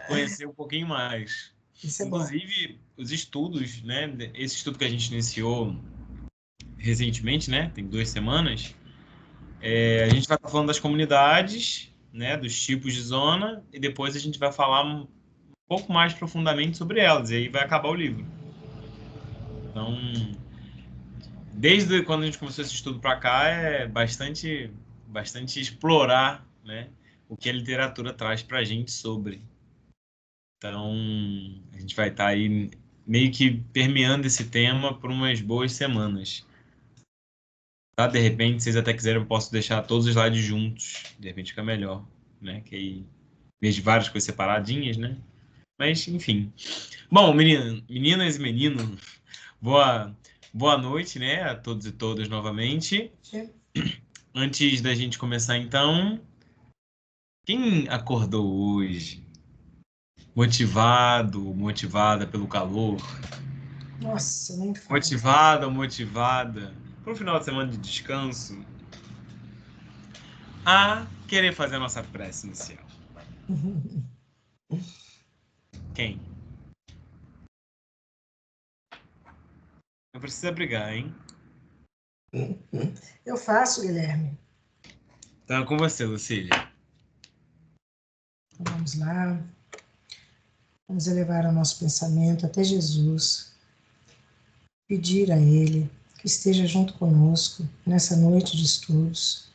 conhecer um pouquinho mais. Isso é bom. Inclusive, os estudos, né? Esse estudo que a gente iniciou recentemente, né? Tem 2 semanas. A gente vai estar falando das comunidades, né? Dos tipos de zona, e depois a gente vai falar um pouco mais profundamente sobre elas, e aí vai acabar o livro. Então, desde quando a gente começou esse estudo para cá, é bastante explorar, né? O que a literatura traz para a gente sobre. Então, a gente vai estar aí meio que permeando esse tema por umas boas semanas. Tá? De repente, se vocês até quiserem, eu posso deixar todos os slides juntos. De repente fica melhor, né? Que aí vejo várias coisas separadinhas, né? Mas, enfim. Bom, meninas e meninos, boa noite, né? A todos e todas novamente. Sim. Antes da gente começar, então, quem acordou hoje motivada pelo calor? Nossa, nem fala. Motivada para um final de semana de descanso, a querer fazer a nossa prece inicial. Quem? Não precisa brigar, hein? Eu faço, Guilherme. Então é com você, Lucília. Então, vamos lá. Vamos elevar o nosso pensamento até Jesus. Pedir a Ele que esteja junto conosco nessa noite de estudos,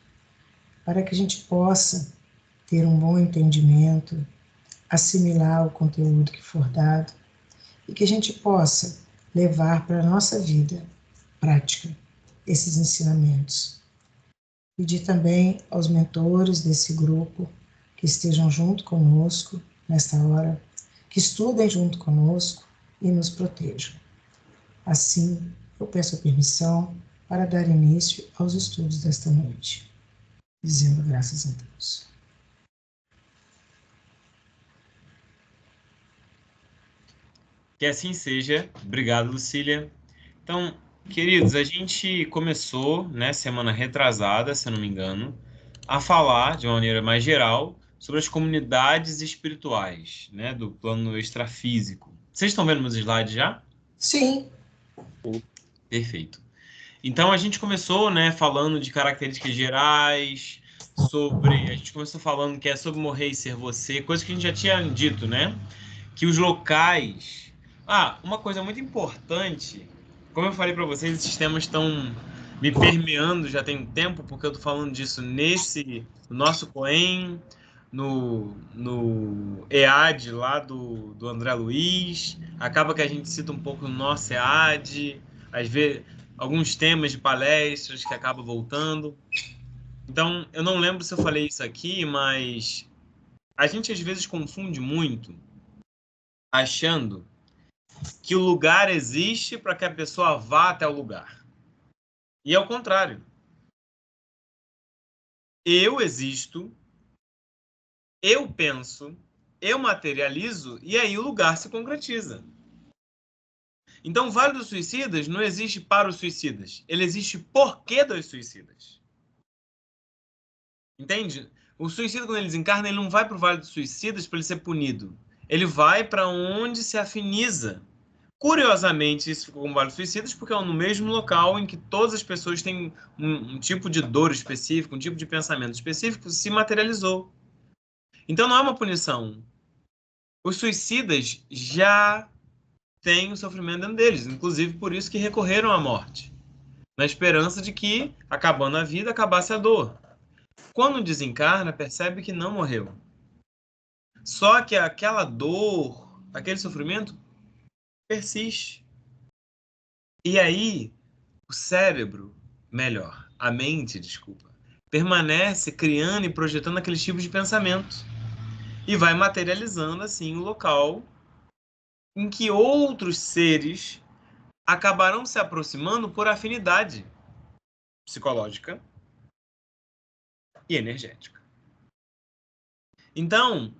para que a gente possa ter um bom entendimento, assimilar o conteúdo que for dado e que a gente possa levar para a nossa vida prática esses ensinamentos. Pedir também aos mentores desse grupo que estejam junto conosco nesta hora, que estudem junto conosco e nos protejam. Assim, eu peço a permissão para dar início aos estudos desta noite, dizendo graças a Deus. Que assim seja. Obrigado, Lucília. Então, queridos, a gente começou, né, semana retrasada, se eu não me engano, a falar de uma maneira mais geral sobre as comunidades espirituais, né, do plano extrafísico. Vocês estão vendo meus slides já? Sim. Perfeito. Então, a gente começou, né, falando de características gerais, a gente começou falando que é sobre morrer e ser você, coisa que a gente já tinha dito, né? Que os locais... uma coisa muito importante, como eu falei para vocês, esses temas estão me permeando já tem um tempo, porque eu tô falando disso no nosso Coen, no EAD lá do André Luiz, acaba que a gente cita um pouco no nosso EAD, às vezes alguns temas de palestras que acabam voltando. Então, eu não lembro se eu falei isso aqui, mas a gente às vezes confunde muito achando que o lugar existe para que a pessoa vá até o lugar. E é o contrário. Eu existo, eu penso, eu materializo e aí o lugar se concretiza. Então, o Vale dos Suicidas não existe para os suicidas. Ele existe porque dos suicidas. Entende? O suicida, quando ele desencarna, ele não vai para o Vale dos Suicidas para ele ser punido. Ele vai para onde se afiniza. Curiosamente, isso ficou com Vale dos Suicidas porque é no mesmo local em que todas as pessoas têm um tipo de dor específico, um tipo de pensamento específico, se materializou. Então, não é uma punição. Os suicidas já têm o sofrimento dentro deles, inclusive por isso que recorreram à morte, na esperança de que, acabando a vida, acabasse a dor. Quando desencarna, percebe que não morreu. Só que aquela dor, aquele sofrimento, persiste. E aí, o cérebro, melhor, a mente, desculpa, permanece criando e projetando aqueles tipos de pensamentos. E vai materializando, assim, o local em que outros seres acabarão se aproximando por afinidade psicológica e energética. Então,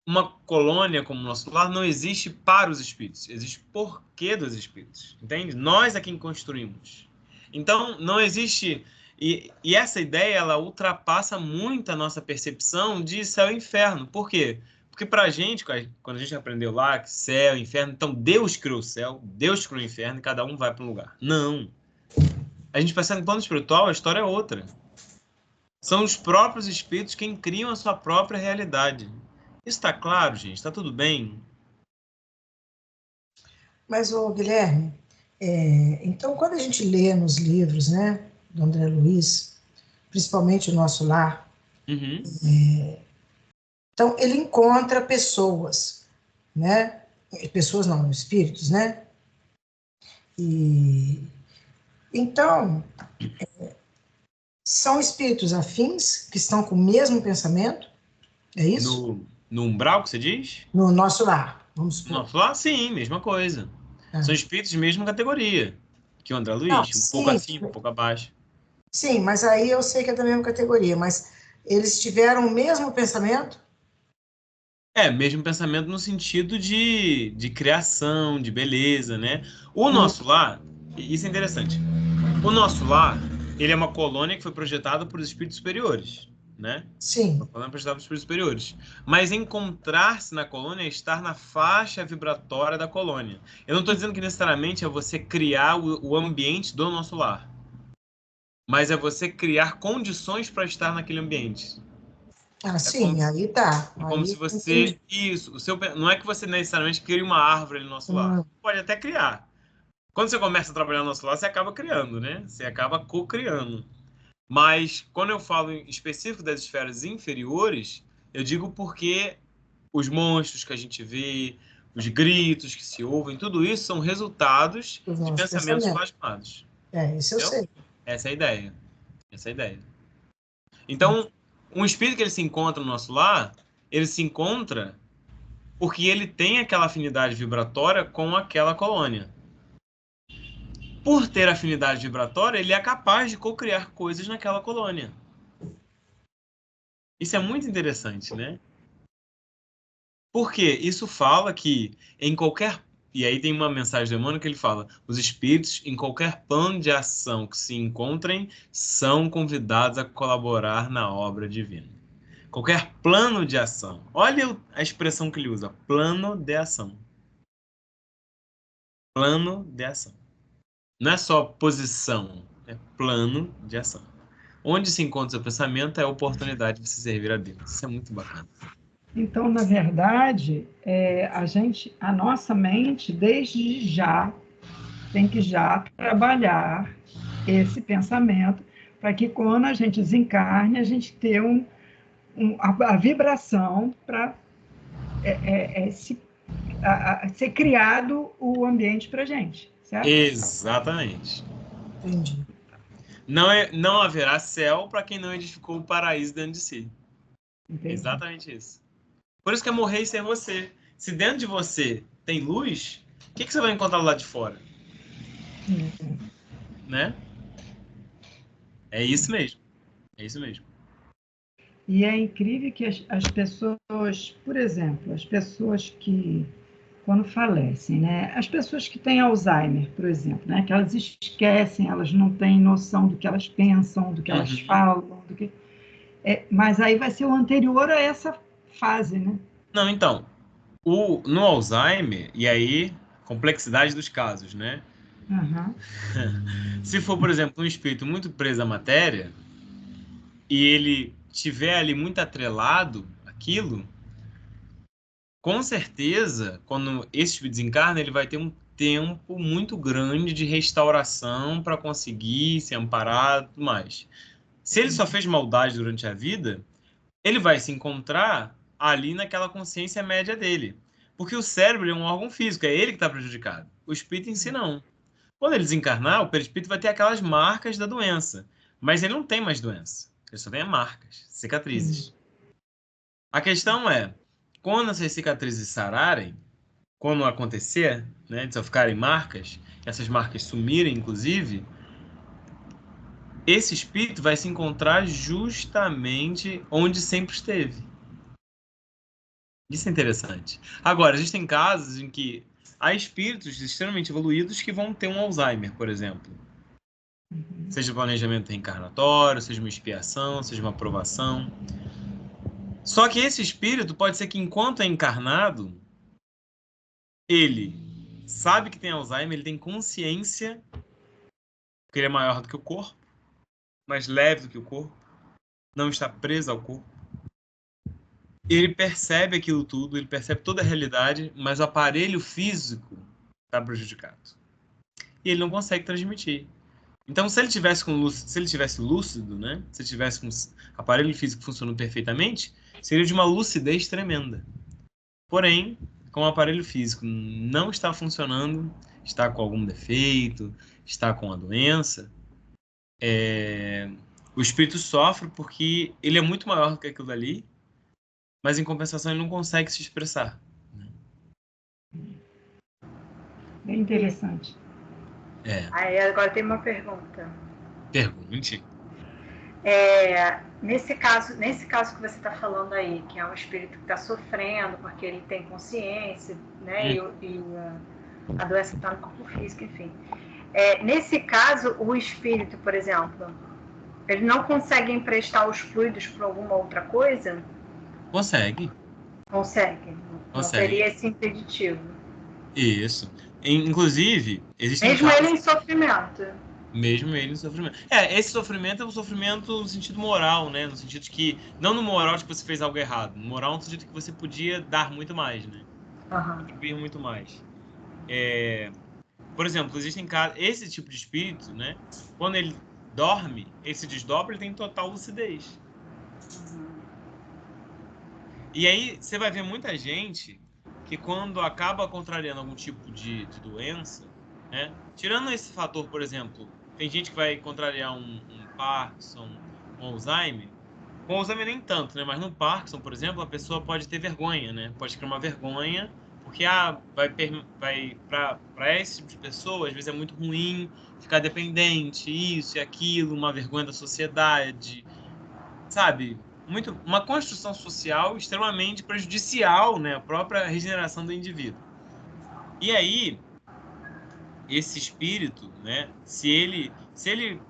uma colônia como o nosso lar não existe para os espíritos, existe porquê dos espíritos, entende? Nós é quem construímos. Então, não existe... E essa ideia, ela ultrapassa muito a nossa percepção de céu e inferno. Por quê? Porque pra gente, quando a gente aprendeu lá que céu, inferno, então Deus criou o céu, Deus criou o inferno e cada um vai para um lugar. Não. A gente pensa no plano espiritual, a história é outra. São os próprios espíritos quem criam a sua própria realidade. Isso está claro, gente? Está tudo bem? Mas, ô, Guilherme, então, quando a gente lê nos livros, né, do André Luiz, principalmente o Nosso Lar, Uhum. então ele encontra pessoas, né, pessoas não, espíritos, né, e então são espíritos afins que estão com o mesmo pensamento, é isso? No umbral que você diz? No Nosso Lar, vamos supor. Nosso lá, sim, mesma coisa. São Ah. espíritos de mesma categoria que o André Não, Luiz, um pouco sim, acima, um pouco abaixo. sim, mas aí eu sei que é da mesma categoria, mas eles tiveram o mesmo pensamento? Mesmo pensamento no sentido de criação, de beleza, né? O Hum, nosso lar, isso é interessante. O nosso lar, ele é uma colônia que foi projetada por espíritos superiores, né? Uma sim. colônia projetada por espíritos superiores. Mas encontrar-se na colônia é estar na faixa vibratória da colônia. Eu não estou dizendo que necessariamente é você criar o ambiente do nosso lar, mas é você criar condições para estar naquele ambiente. Ah, É como sim, aí tá. É como se Aí entendi. você. Isso, não é que você necessariamente crie uma árvore no nosso lar. Hum, Pode até criar. Quando você começa a trabalhar no nosso lar, você acaba criando, né? Você acaba co-criando. Mas quando eu falo em específico das esferas inferiores, eu digo porque os monstros que a gente vê, os gritos que se ouvem, tudo isso são resultados os de nossos pensamentos pensamentos. plasmados. Isso eu Entendeu? sei. Essa é a ideia. Essa é a ideia. Então, um espírito que ele se encontra no nosso lar, ele se encontra porque ele tem aquela afinidade vibratória com aquela colônia. Por ter afinidade vibratória, ele é capaz de co-criar coisas naquela colônia. Isso é muito interessante, né? Porque isso fala que em qualquer. E aí tem uma mensagem do Emmanuel que ele fala: os espíritos, em qualquer plano de ação que se encontrem, são convidados a colaborar na obra divina. Qualquer plano de ação. Olha a expressão que ele usa: plano de ação. Plano de ação. Não é só posição, é plano de ação. Onde se encontra o seu pensamento é a oportunidade de se servir a Deus. Isso é muito bacana. Então, na verdade, a nossa mente, desde já, tem que já trabalhar esse pensamento para que quando a gente desencarne, a gente tenha a vibração para ser criado o ambiente para a gente, certo? Exatamente. Entendi. Não haverá céu para quem não edificou o paraíso dentro de si. Entendi. Exatamente isso. Por isso que é morrer e ser você. Se dentro de você tem luz, o que você vai encontrar lá de fora? Né? É isso mesmo. É isso mesmo. E é incrível que as pessoas, por exemplo, as pessoas que, quando falecem, né? As pessoas que têm Alzheimer, por exemplo, né? Que elas esquecem, elas não têm noção do que elas pensam, do que elas falam, mas aí vai ser o anterior a essa fase, né? Não, então, no Alzheimer, e aí, complexidade dos casos, né? Uhum. Se for, por exemplo, um espírito muito preso à matéria e ele tiver ali muito atrelado àquilo, com certeza, quando esse espírito desencarna, ele vai ter um tempo muito grande de restauração para conseguir se amparar e tudo mais. Se ele só fez maldade durante a vida, ele vai se encontrar ali naquela consciência média dele. Porque o cérebro é um órgão físico, é ele que está prejudicado. O espírito em si não. Quando ele desencarnar, o perispírito vai ter aquelas marcas da doença. Mas ele não tem mais doença. Ele só tem marcas, cicatrizes. A questão é, quando essas cicatrizes sararem, quando acontecer, né, de só ficarem marcas, essas marcas sumirem, inclusive, esse espírito vai se encontrar justamente onde sempre esteve. Isso é interessante. Agora, existem casos em que há espíritos extremamente evoluídos que vão ter um Alzheimer, por exemplo. Seja planejamento reencarnatório, seja uma expiação, seja uma aprovação. Só que esse espírito pode ser que, enquanto é encarnado, ele sabe que tem Alzheimer, ele tem consciência que ele é maior do que o corpo, mais leve do que o corpo, não está preso ao corpo. Ele percebe aquilo tudo, ele percebe toda a realidade, mas o aparelho físico está prejudicado. E ele não consegue transmitir. Então, se ele tivesse lúcido, né? Se ele tivesse com o aparelho físico funcionando perfeitamente, seria de uma lucidez tremenda. Porém, como o aparelho físico não está funcionando, está com algum defeito, está com a doença, o espírito sofre porque ele é muito maior do que aquilo dali, mas em compensação ele não consegue se expressar. Bem interessante. Aí agora tem uma pergunta. Pergunte. Nesse caso que você está falando aí, que é um espírito que está sofrendo porque ele tem consciência, né? E a doença está no corpo físico, enfim. Nesse caso, o espírito, por exemplo, ele não consegue emprestar os fluidos para alguma outra coisa? Consegue. Consegue. Não seria esse impeditivo. Isso. Inclusive, existem mesmo casos... ele em sofrimento. Mesmo ele em sofrimento. Esse sofrimento é um sofrimento no sentido moral, né? No sentido de que... Não no moral de que você fez algo errado. No moral no sentido de que você podia dar muito mais, né? Contribuir muito mais. Por exemplo, existem casos... Esse tipo de espírito, né? Quando ele dorme, ele se desdobra, ele tem total lucidez. E aí, você vai ver muita gente que quando acaba contrariando algum tipo de doença, né? Tirando esse fator, por exemplo, tem gente que vai contrariar um Parkinson, um Alzheimer. Com Alzheimer nem tanto, né? Mas no Parkinson, por exemplo, a pessoa pode ter vergonha, né? Pode criar uma vergonha, porque para esse tipo de pessoa, às vezes é muito ruim ficar dependente, isso e aquilo, uma vergonha da sociedade, sabe? Uma construção social extremamente prejudicial, né, à própria regeneração do indivíduo. E aí, esse espírito, né, se ele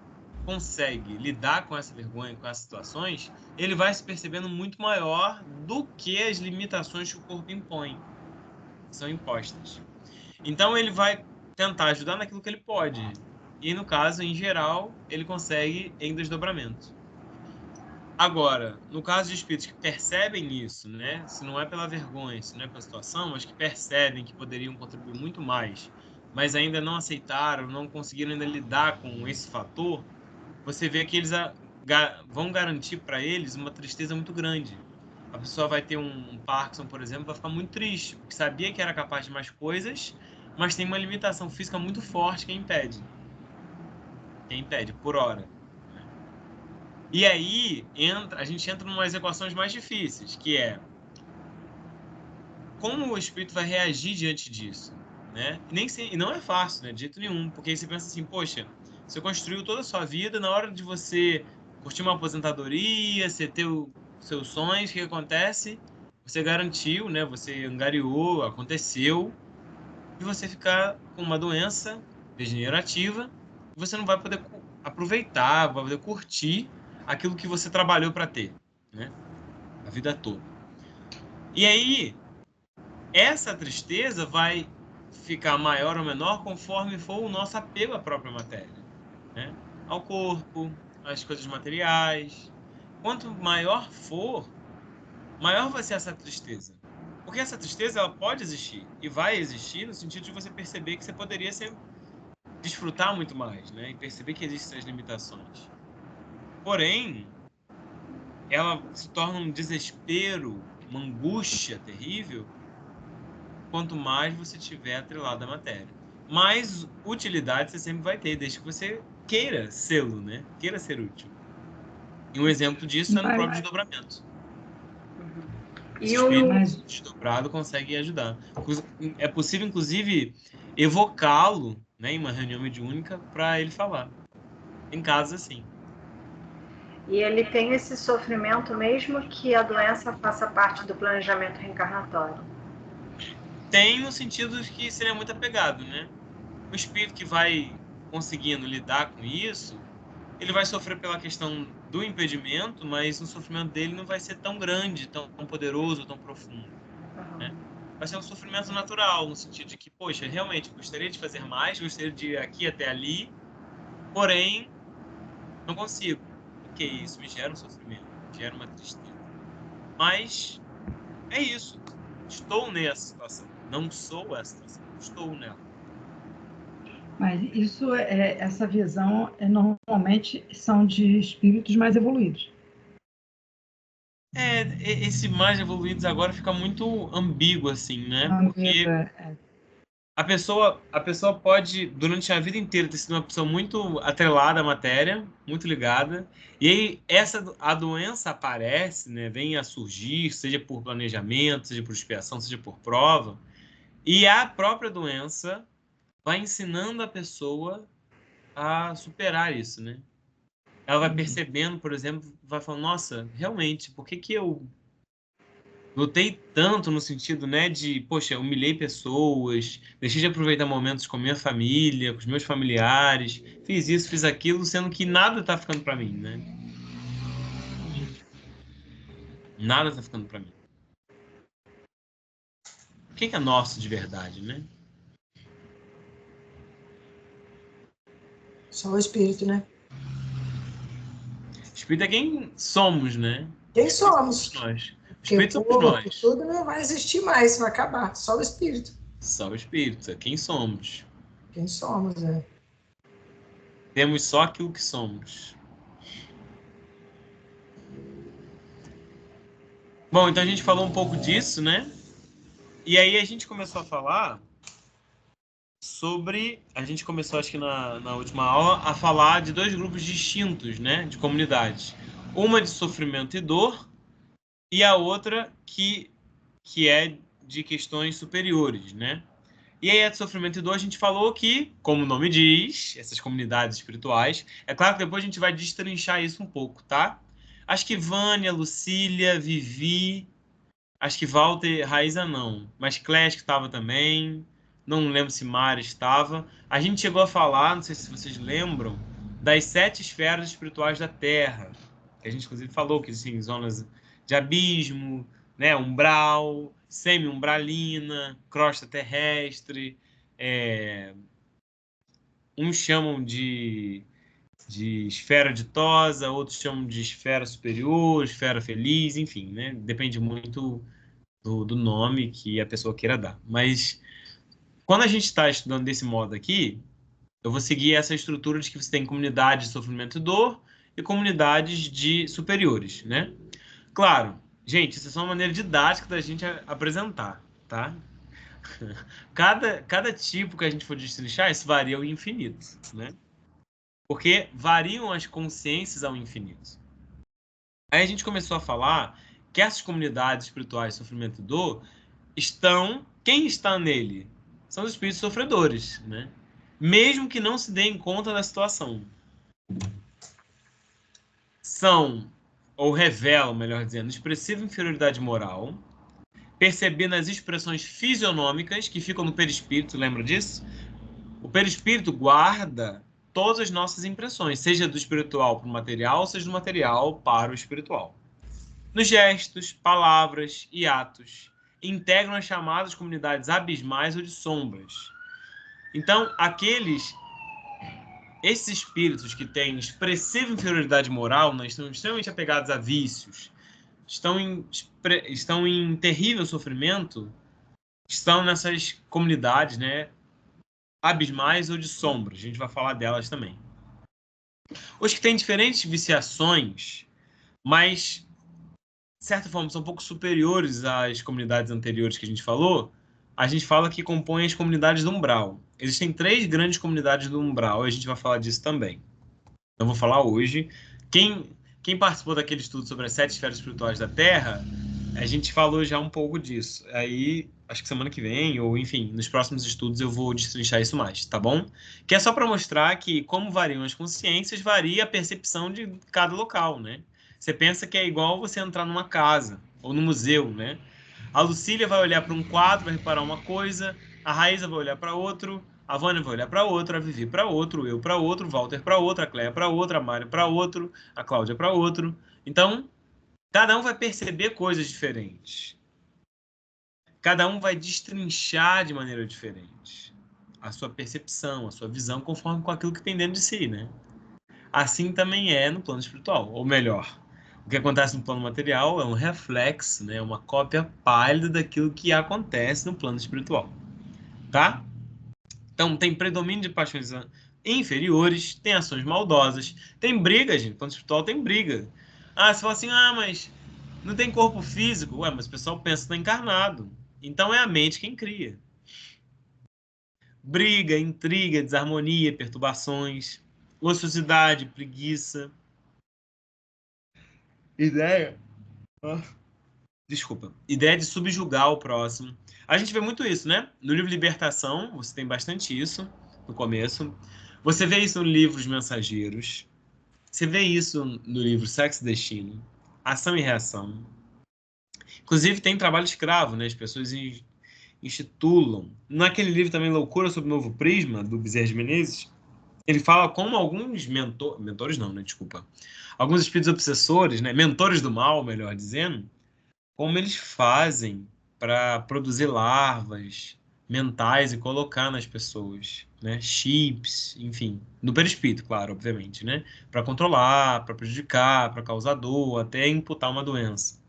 consegue lidar com essa vergonha, com essas situações, ele vai se percebendo muito maior do que as limitações que o corpo impõe, que são impostas. Então, ele vai tentar ajudar naquilo que ele pode. E, no caso, em geral, ele consegue em desdobramento. Agora, no caso de espíritos que percebem isso, né? Se não é pela vergonha, se não é pela situação, mas que percebem que poderiam contribuir muito mais, mas ainda não aceitaram, não conseguiram ainda lidar com esse fator, você vê que eles vão garantir para eles uma tristeza muito grande. A pessoa vai ter um Parkinson, por exemplo, vai ficar muito triste, porque sabia que era capaz de mais coisas, mas tem uma limitação física muito forte que impede. Que impede, por hora. E aí, a gente entra em umas equações mais difíceis, que é como o espírito vai reagir diante disso, né? E não é fácil, né? De jeito nenhum, porque aí você pensa assim, poxa, você construiu toda a sua vida, na hora de você curtir uma aposentadoria, você ter os seus sonhos, o que acontece? Você garantiu, né? Você angariou, aconteceu, e você ficar com uma doença degenerativa, você não vai poder aproveitar, vai poder curtir aquilo que você trabalhou para ter, né? A vida toda. E aí, essa tristeza vai ficar maior ou menor conforme for o nosso apego à própria matéria, né? Ao corpo, às coisas materiais. Quanto maior for, maior vai ser essa tristeza. Porque essa tristeza, ela pode existir e vai existir no sentido de você perceber que você poderia desfrutar muito mais, né? E perceber que existem essas limitações. Porém, ela se torna um desespero, uma angústia terrível, quanto mais você tiver atrelado à matéria. Mais utilidade você sempre vai ter, desde que você queira sê-lo, né? Queira ser útil. E um exemplo disso é no próprio desdobramento. Esse espírito desdobrado consegue ajudar. É possível, inclusive, evocá-lo, né, em uma reunião mediúnica para ele falar. Em casos assim. E ele tem esse sofrimento mesmo que a doença faça parte do planejamento reencarnatório? Tem no sentido de que seria muito apegado, né? O espírito que vai conseguindo lidar com isso, ele vai sofrer pela questão do impedimento, mas o sofrimento dele não vai ser tão grande, tão poderoso, tão profundo, né? Vai ser um sofrimento natural, no sentido de que, poxa, realmente gostaria de fazer mais, gostaria de ir aqui até ali, porém, não consigo. Ok, isso me gera um sofrimento, me gera uma tristeza. Mas é isso. Estou nessa situação. Não sou essa situação. Estou nela. Mas isso essa visão normalmente são de espíritos mais evoluídos. Esse mais evoluídos agora fica muito ambíguo, assim, né? Porque a pessoa pode, durante a vida inteira, ter sido uma pessoa muito atrelada à matéria, muito ligada, e aí a doença aparece, né? Vem a surgir, seja por planejamento, seja por expiação, seja por prova, e a própria doença vai ensinando a pessoa a superar isso, né? Ela vai percebendo, por exemplo, vai falando, nossa, realmente, por que eu lutei tanto no sentido, né, de, poxa, humilhei pessoas, deixei de aproveitar momentos com minha família, com os meus familiares, fiz isso, fiz aquilo, sendo que nada tá ficando para mim, né? Nada tá ficando para mim. O que é nosso de verdade, né? Só o espírito, né? Espírito é quem somos, né? Quem somos? Nós. Porque o Espírito somos corpo, nós. tudo não vai existir mais, vai acabar. Só o espírito. Só o espírito, é quem somos. Quem somos, é. Temos só aquilo que somos. Bom, então a gente falou um pouco disso, né? E aí a gente começou a falar sobre... A gente começou, acho que na última aula, a falar de dois grupos distintos, né? De comunidades. Uma de sofrimento e dor e a outra que é de questões superiores, né? E aí, a de sofrimento e dor, a gente falou que, como o nome diz, essas comunidades espirituais, é claro que depois a gente vai destrinchar isso um pouco, tá? Acho que Vânia, Lucília, Vivi, acho que Walter, Raíza não, mas Cléia que estava também, não lembro se Mara estava. A gente chegou a falar, não sei se vocês lembram, das 7 esferas espirituais da Terra, que a gente inclusive falou que existem zonas de abismo, né, umbral, semi-umbralina, crosta terrestre, uns chamam de esfera ditosa, outros chamam de esfera superior, esfera feliz, enfim, né? Depende muito do nome que a pessoa queira dar. Mas quando a gente está estudando desse modo aqui, eu vou seguir essa estrutura de que você tem comunidades de sofrimento e dor e comunidades de superiores, né? Claro, gente, isso é só uma maneira didática da gente apresentar, tá? Cada tipo que a gente for destrinchar, isso varia ao infinito, né? Porque variam as consciências ao infinito. Aí a gente começou a falar que essas comunidades espirituais de sofrimento e dor quem está nele? São os espíritos sofredores, né? Mesmo que não se deem conta da situação. São, ou revelam, melhor dizendo, expressiva inferioridade moral, percebendo as expressões fisionômicas que ficam no perispírito, lembra disso? O perispírito guarda todas as nossas impressões, seja do espiritual para o material, seja do material para o espiritual. Nos gestos, palavras e atos, integram as chamadas comunidades abismais ou de sombras. Então, esses espíritos que têm expressiva inferioridade moral, né, estão extremamente apegados a vícios, estão em terrível sofrimento, estão nessas comunidades, né, abismais ou de sombras. A gente vai falar delas também. Os que têm diferentes viciações, mas, de certa forma, são um pouco superiores às comunidades anteriores que a gente falou, a gente fala que compõem as comunidades do umbral. Existem 3 grandes comunidades do umbral, e a gente vai falar disso também. Então, vou falar hoje. Quem participou daquele estudo sobre as 7 esferas espirituais da Terra, a gente falou já um pouco disso. Aí, acho que semana que vem, ou enfim, nos próximos estudos eu vou destrinchar isso mais, tá bom? Que é só para mostrar que, como variam as consciências, varia a percepção de cada local, né? Você pensa que é igual você entrar numa casa ou no museu, né? A Lucília vai olhar para um quadro, vai reparar uma coisa, a Raíza vai olhar para outro, A Vânia vai olhar para outro, a Vivi para outro, eu para outro, o Walter para outro, a Cléia para outro, a Mário para outro, a Cláudia para outro. Então, cada um vai perceber coisas diferentes. Cada um vai destrinchar de maneira diferente a sua percepção, a sua visão, conforme com aquilo que tem dentro de si, né? Assim também é no plano espiritual, ou melhor, o que acontece no plano material é um reflexo, né? Uma cópia pálida daquilo que acontece no plano espiritual, tá? Então, tem predomínio de paixões inferiores, tem ações maldosas, tem briga, gente. No plano espiritual tem briga. Ah, você fala assim, mas não tem corpo físico. Ué, mas o pessoal pensa que está encarnado. Então, é a mente quem cria. Briga, intriga, desarmonia, perturbações, ociosidade, preguiça. Ideia? Desculpa. Ideia de subjugar o próximo. A gente vê muito isso, né? No livro Libertação, você tem bastante isso no começo. Você vê isso no livro Os Mensageiros. Você vê isso no livro Sexo e Destino. Ação e Reação. Inclusive, tem trabalho escravo, né? As pessoas institulam. Naquele livro também, Loucura sob o Novo Prisma, do Bezerra de Menezes, ele fala como alguns mentores não, né? Desculpa. Alguns espíritos obsessores, né? Mentores do mal, melhor dizendo, como eles fazem para produzir larvas mentais e colocar nas pessoas, né? Chips, enfim, no perispírito, claro, obviamente, né? Para controlar, para prejudicar, para causar dor, até imputar uma doença.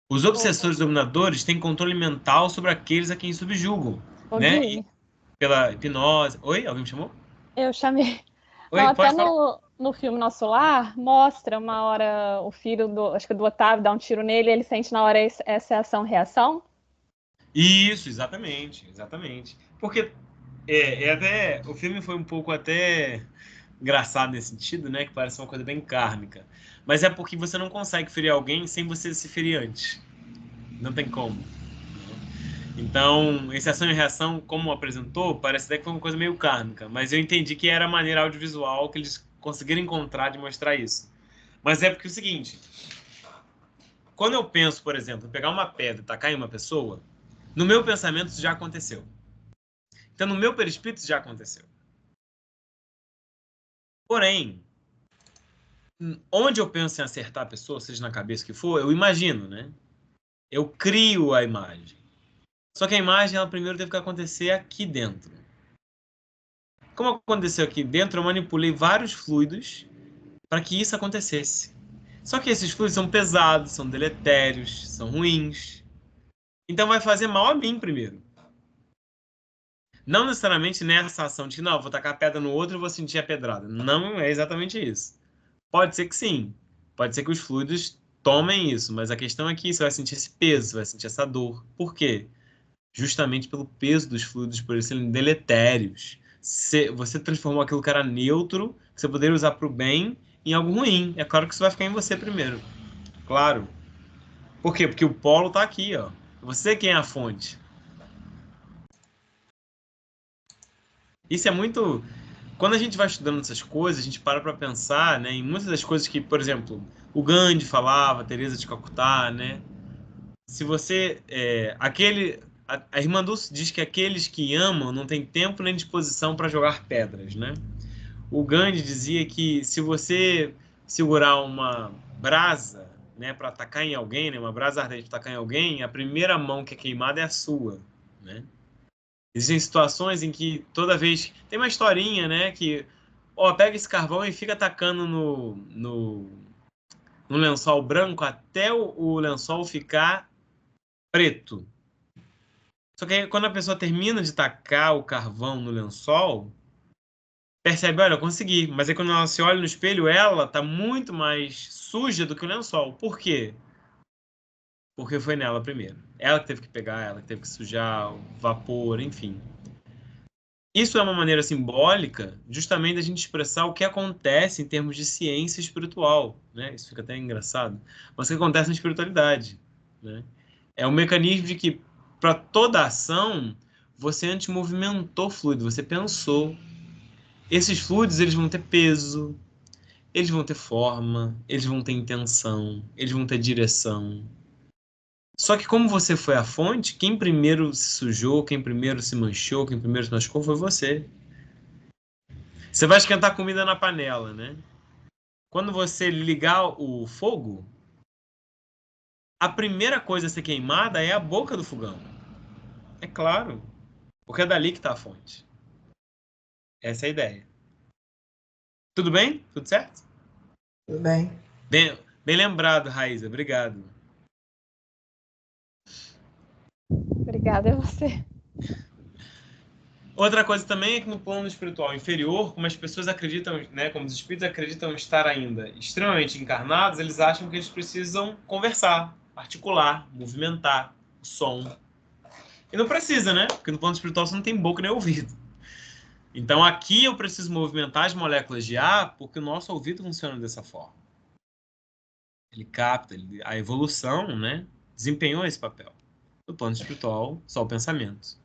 Os obsessores dominadores têm controle mental sobre aqueles a quem subjugam, né? E pela hipnose. Oi? Alguém me chamou? Eu chamei. Oi, Não, até pode falar. no filme Nosso Lar, mostra uma hora o filho acho que do Otávio dá um tiro nele e ele sente na hora essa ação-reação. Isso, exatamente, exatamente. Porque até o filme foi um pouco até engraçado nesse sentido, né? Que parece uma coisa bem kármica. Mas é porque você não consegue ferir alguém sem você se ferir antes. Não tem como. Então, esse ação e reação, como apresentou, parece até que foi uma coisa meio kármica. Mas eu entendi que era a maneira audiovisual que eles conseguiram encontrar de mostrar isso. Mas é porque é o seguinte. Quando eu penso, por exemplo, em pegar uma pedra e tacar em uma pessoa, no meu pensamento isso já aconteceu. Então, no meu perispírito isso já aconteceu. Porém, onde eu penso em acertar a pessoa, seja na cabeça que for, eu imagino, né? Eu crio a imagem. Só que a imagem, ela primeiro teve que acontecer aqui dentro. Como aconteceu aqui dentro, eu manipulei vários fluidos para que isso acontecesse. Só que esses fluidos são pesados, são deletérios, são ruins. Então vai fazer mal a mim primeiro. Não necessariamente nessa ação de que, não, vou tacar a pedra no outro e vou sentir a pedrada. Não é exatamente isso. Pode ser que sim. Pode ser que os fluidos tomem isso, mas a questão é que você vai sentir esse peso, você vai sentir essa dor. Por quê? Justamente pelo peso dos fluidos, por eles serem deletérios. Você transformou aquilo que era neutro, que você poderia usar para o bem, em algo ruim. É claro que isso vai ficar em você primeiro. Claro. Por quê? Porque o polo está aqui, ó. Você quem é a fonte. Isso é muito... Quando a gente vai estudando essas coisas, a gente para pensar, né, em muitas das coisas que, por exemplo, o Gandhi falava, a Teresa de Calcutá, né? Se você... A irmã Dulce diz que aqueles que amam não têm tempo nem disposição para jogar pedras, né? O Gandhi dizia que se você segurar uma brasa, né, para atacar em alguém, né, uma brasa ardente para atacar em alguém, a primeira mão que é queimada é a sua, né? Existem situações em que toda vez... Tem uma historinha, né, que pega esse carvão e fica atacando no lençol branco até o lençol ficar preto. Só que aí, quando a pessoa termina de tacar o carvão no lençol, percebe, olha, eu consegui. Mas aí quando ela se olha no espelho, ela tá muito mais suja do que o lençol. Por quê? Porque foi nela primeiro. Ela que teve que pegar, ela que teve que sujar, o vapor, enfim. Isso é uma maneira simbólica justamente da gente expressar o que acontece em termos de ciência espiritual, né? Isso fica até engraçado. Mas o que acontece na espiritualidade, né? É um mecanismo de que para toda ação, você antes movimentou fluido, você pensou. Esses fluidos, eles vão ter peso, eles vão ter forma, eles vão ter intenção, eles vão ter direção. Só que como você foi a fonte, quem primeiro se sujou, quem primeiro se manchou, quem primeiro se machucou foi você. Você vai esquentar comida na panela, né? Quando você ligar o fogo, a primeira coisa a ser queimada é a boca do fogão. É claro, porque é dali que está a fonte. Essa é a ideia. Tudo bem? Tudo certo? Tudo bem? Bem lembrado, Raíza. Obrigado. Obrigada a você. Outra coisa também é que no plano espiritual inferior, como as pessoas acreditam, né, como os espíritos acreditam estar ainda extremamente encarnados, eles acham que eles precisam conversar, articular, movimentar o som. E não precisa, né? Porque no plano espiritual você não tem boca nem ouvido. Então aqui eu preciso movimentar as moléculas de ar porque o nosso ouvido funciona dessa forma. Ele capta, a evolução, né, desempenhou esse papel. No plano espiritual, só o pensamento.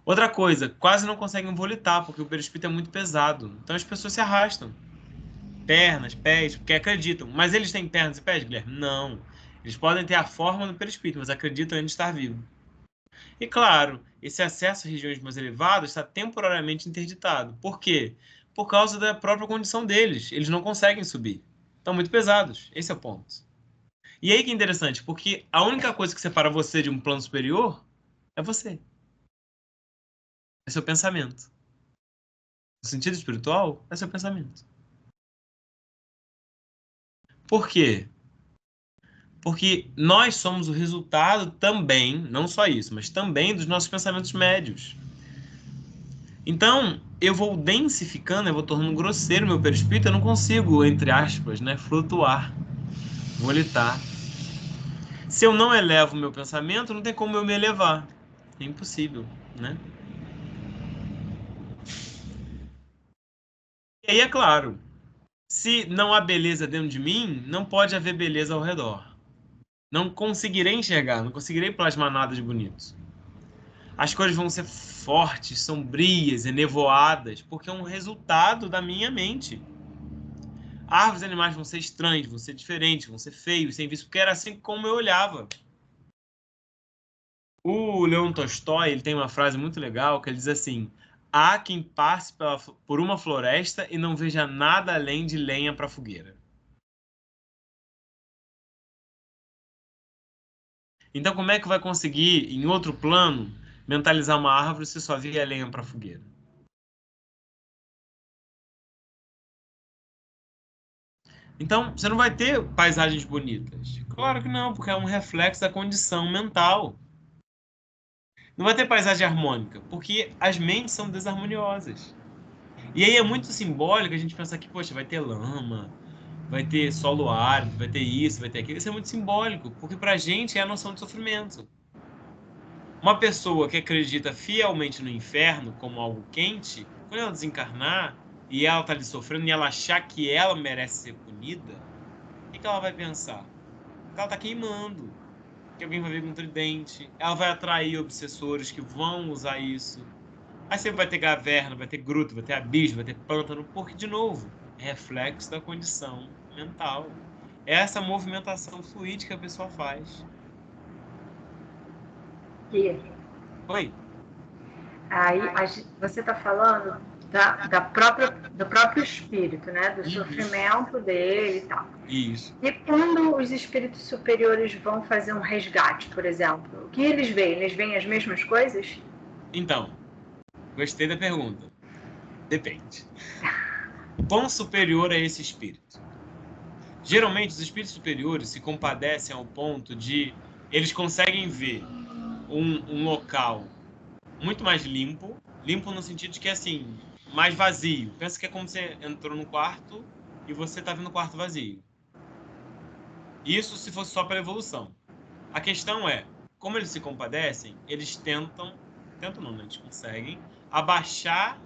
Outra coisa, quase não conseguem volitar, porque o perispírito é muito pesado. Então as pessoas se arrastam. Pernas, pés, porque acreditam. Mas eles têm pernas e pés, Guilherme? Não. Eles podem ter a forma do perispírito, mas acreditam em estar vivo. E claro, esse acesso a regiões mais elevadas está temporariamente interditado. Por quê? Por causa da própria condição deles. Eles não conseguem subir. Estão muito pesados. Esse é o ponto. E aí que é interessante, porque a única coisa que separa você de um plano superior é você. É seu pensamento. No sentido espiritual, é seu pensamento. Por quê? Porque nós somos o resultado também, não só isso, mas também dos nossos pensamentos médios. Então, eu vou densificando, eu vou tornando grosseiro o meu perispírito, eu não consigo, entre aspas, né, flutuar, volitar. Se eu não elevo o meu pensamento, não tem como eu me elevar. É impossível, né? E aí, é claro, se não há beleza dentro de mim, não pode haver beleza ao redor. Não conseguirei enxergar, não conseguirei plasmar nada de bonito. As cores vão ser fortes, sombrias, enevoadas, porque é um resultado da minha mente. Árvores e animais vão ser estranhos, vão ser diferentes, vão ser feios, sem visto, porque era assim como eu olhava. O Leon Tolstói, ele tem uma frase muito legal que ele diz assim: há quem passe por uma floresta e não veja nada além de lenha para fogueira. Então, como é que vai conseguir, em outro plano, mentalizar uma árvore se só via lenha para fogueira? Então, você não vai ter paisagens bonitas. Claro que não, porque é um reflexo da condição mental. Não vai ter paisagem harmônica, porque as mentes são desarmoniosas. E aí é muito simbólico a gente pensar que, poxa, vai ter lama, vai ter solo árido, vai ter isso, vai ter aquilo. Isso é muito simbólico, porque pra gente é a noção de sofrimento. Uma pessoa que acredita fielmente no inferno como algo quente, quando ela desencarnar e ela tá ali sofrendo e ela achar que ela merece ser punida, o que ela vai pensar? Que ela tá queimando, que alguém vai vir com um tridente, ela vai atrair obsessores que vão usar isso. Aí você vai ter caverna, vai ter gruta, vai ter abismo, vai ter pântano, porque, de novo, é reflexo da condição mental. É essa movimentação fluídica que a pessoa faz. Gui, Oi? aí você está falando do próprio espírito, né? Do sofrimento dele e tal. Isso. E quando os espíritos superiores vão fazer um resgate, por exemplo, o que eles veem? Eles veem as mesmas coisas? Então, gostei da pergunta. Depende. Quão superior é esse espírito? Geralmente, os espíritos superiores se compadecem ao ponto de eles conseguem ver um local muito mais limpo, limpo no sentido de que, assim, mais vazio. Pensa que é como você entrou no quarto e você está vendo o quarto vazio. Isso se fosse só pela evolução. A questão é, como eles se compadecem, eles tentam não, né? Eles conseguem abaixar,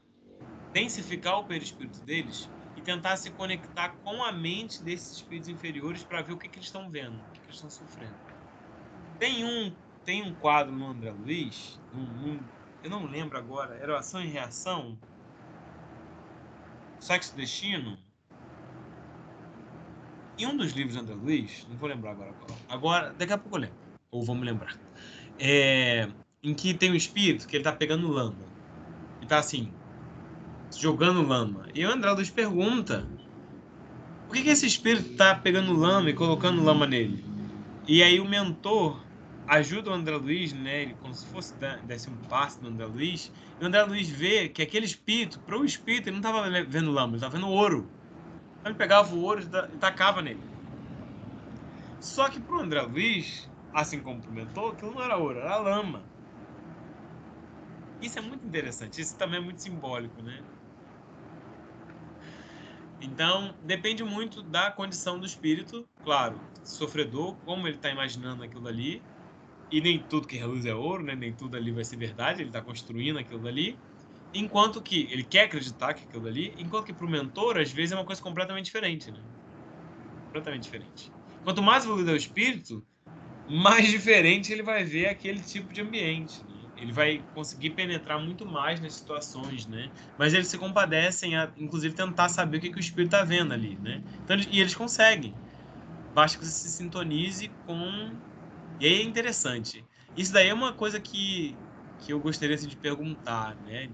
densificar o perispírito deles e tentar se conectar com a mente desses espíritos inferiores para ver o que eles estão vendo, o que eles estão sofrendo. Tem um quadro no André Luiz, eu não lembro agora, era Ação e Reação, Sexo e Destino. Em um dos livros do André Luiz, não vou lembrar agora qual. Agora, daqui a pouco eu lembro. ou vamos lembrar, em que tem um espírito que ele tá pegando lama. Ele tá assim, jogando lama. E o André Luiz pergunta, por que esse espírito tá pegando lama e colocando lama nele? E aí o mentor ajuda o André Luiz, né? Ele como se fosse desse um passe no André Luiz. E o André Luiz vê que aquele espírito, para o espírito, ele não estava vendo lama, ele estava vendo ouro. Então ele pegava o ouro e tacava nele. Só que para o André Luiz, assim como para o mentor, aquilo não era ouro, era lama. Isso é muito interessante, isso também é muito simbólico, né? Então, depende muito da condição do espírito, claro, sofredor, como ele está imaginando aquilo ali, e nem tudo que reluz é ouro, né? Nem tudo ali vai ser verdade, ele está construindo aquilo ali, enquanto que ele quer acreditar que aquilo ali, enquanto que para o mentor, às vezes, é uma coisa completamente diferente, né? Completamente diferente. Quanto mais evoluído é o espírito, mais diferente ele vai ver aquele tipo de ambiente, né? Ele vai conseguir penetrar muito mais nas situações, né? Mas eles se compadecem a, inclusive, tentar saber o que o espírito está vendo ali, né? Então, e eles conseguem. Basta que você se sintonize com... E aí é interessante. Isso daí é uma coisa que eu gostaria assim, de perguntar, né?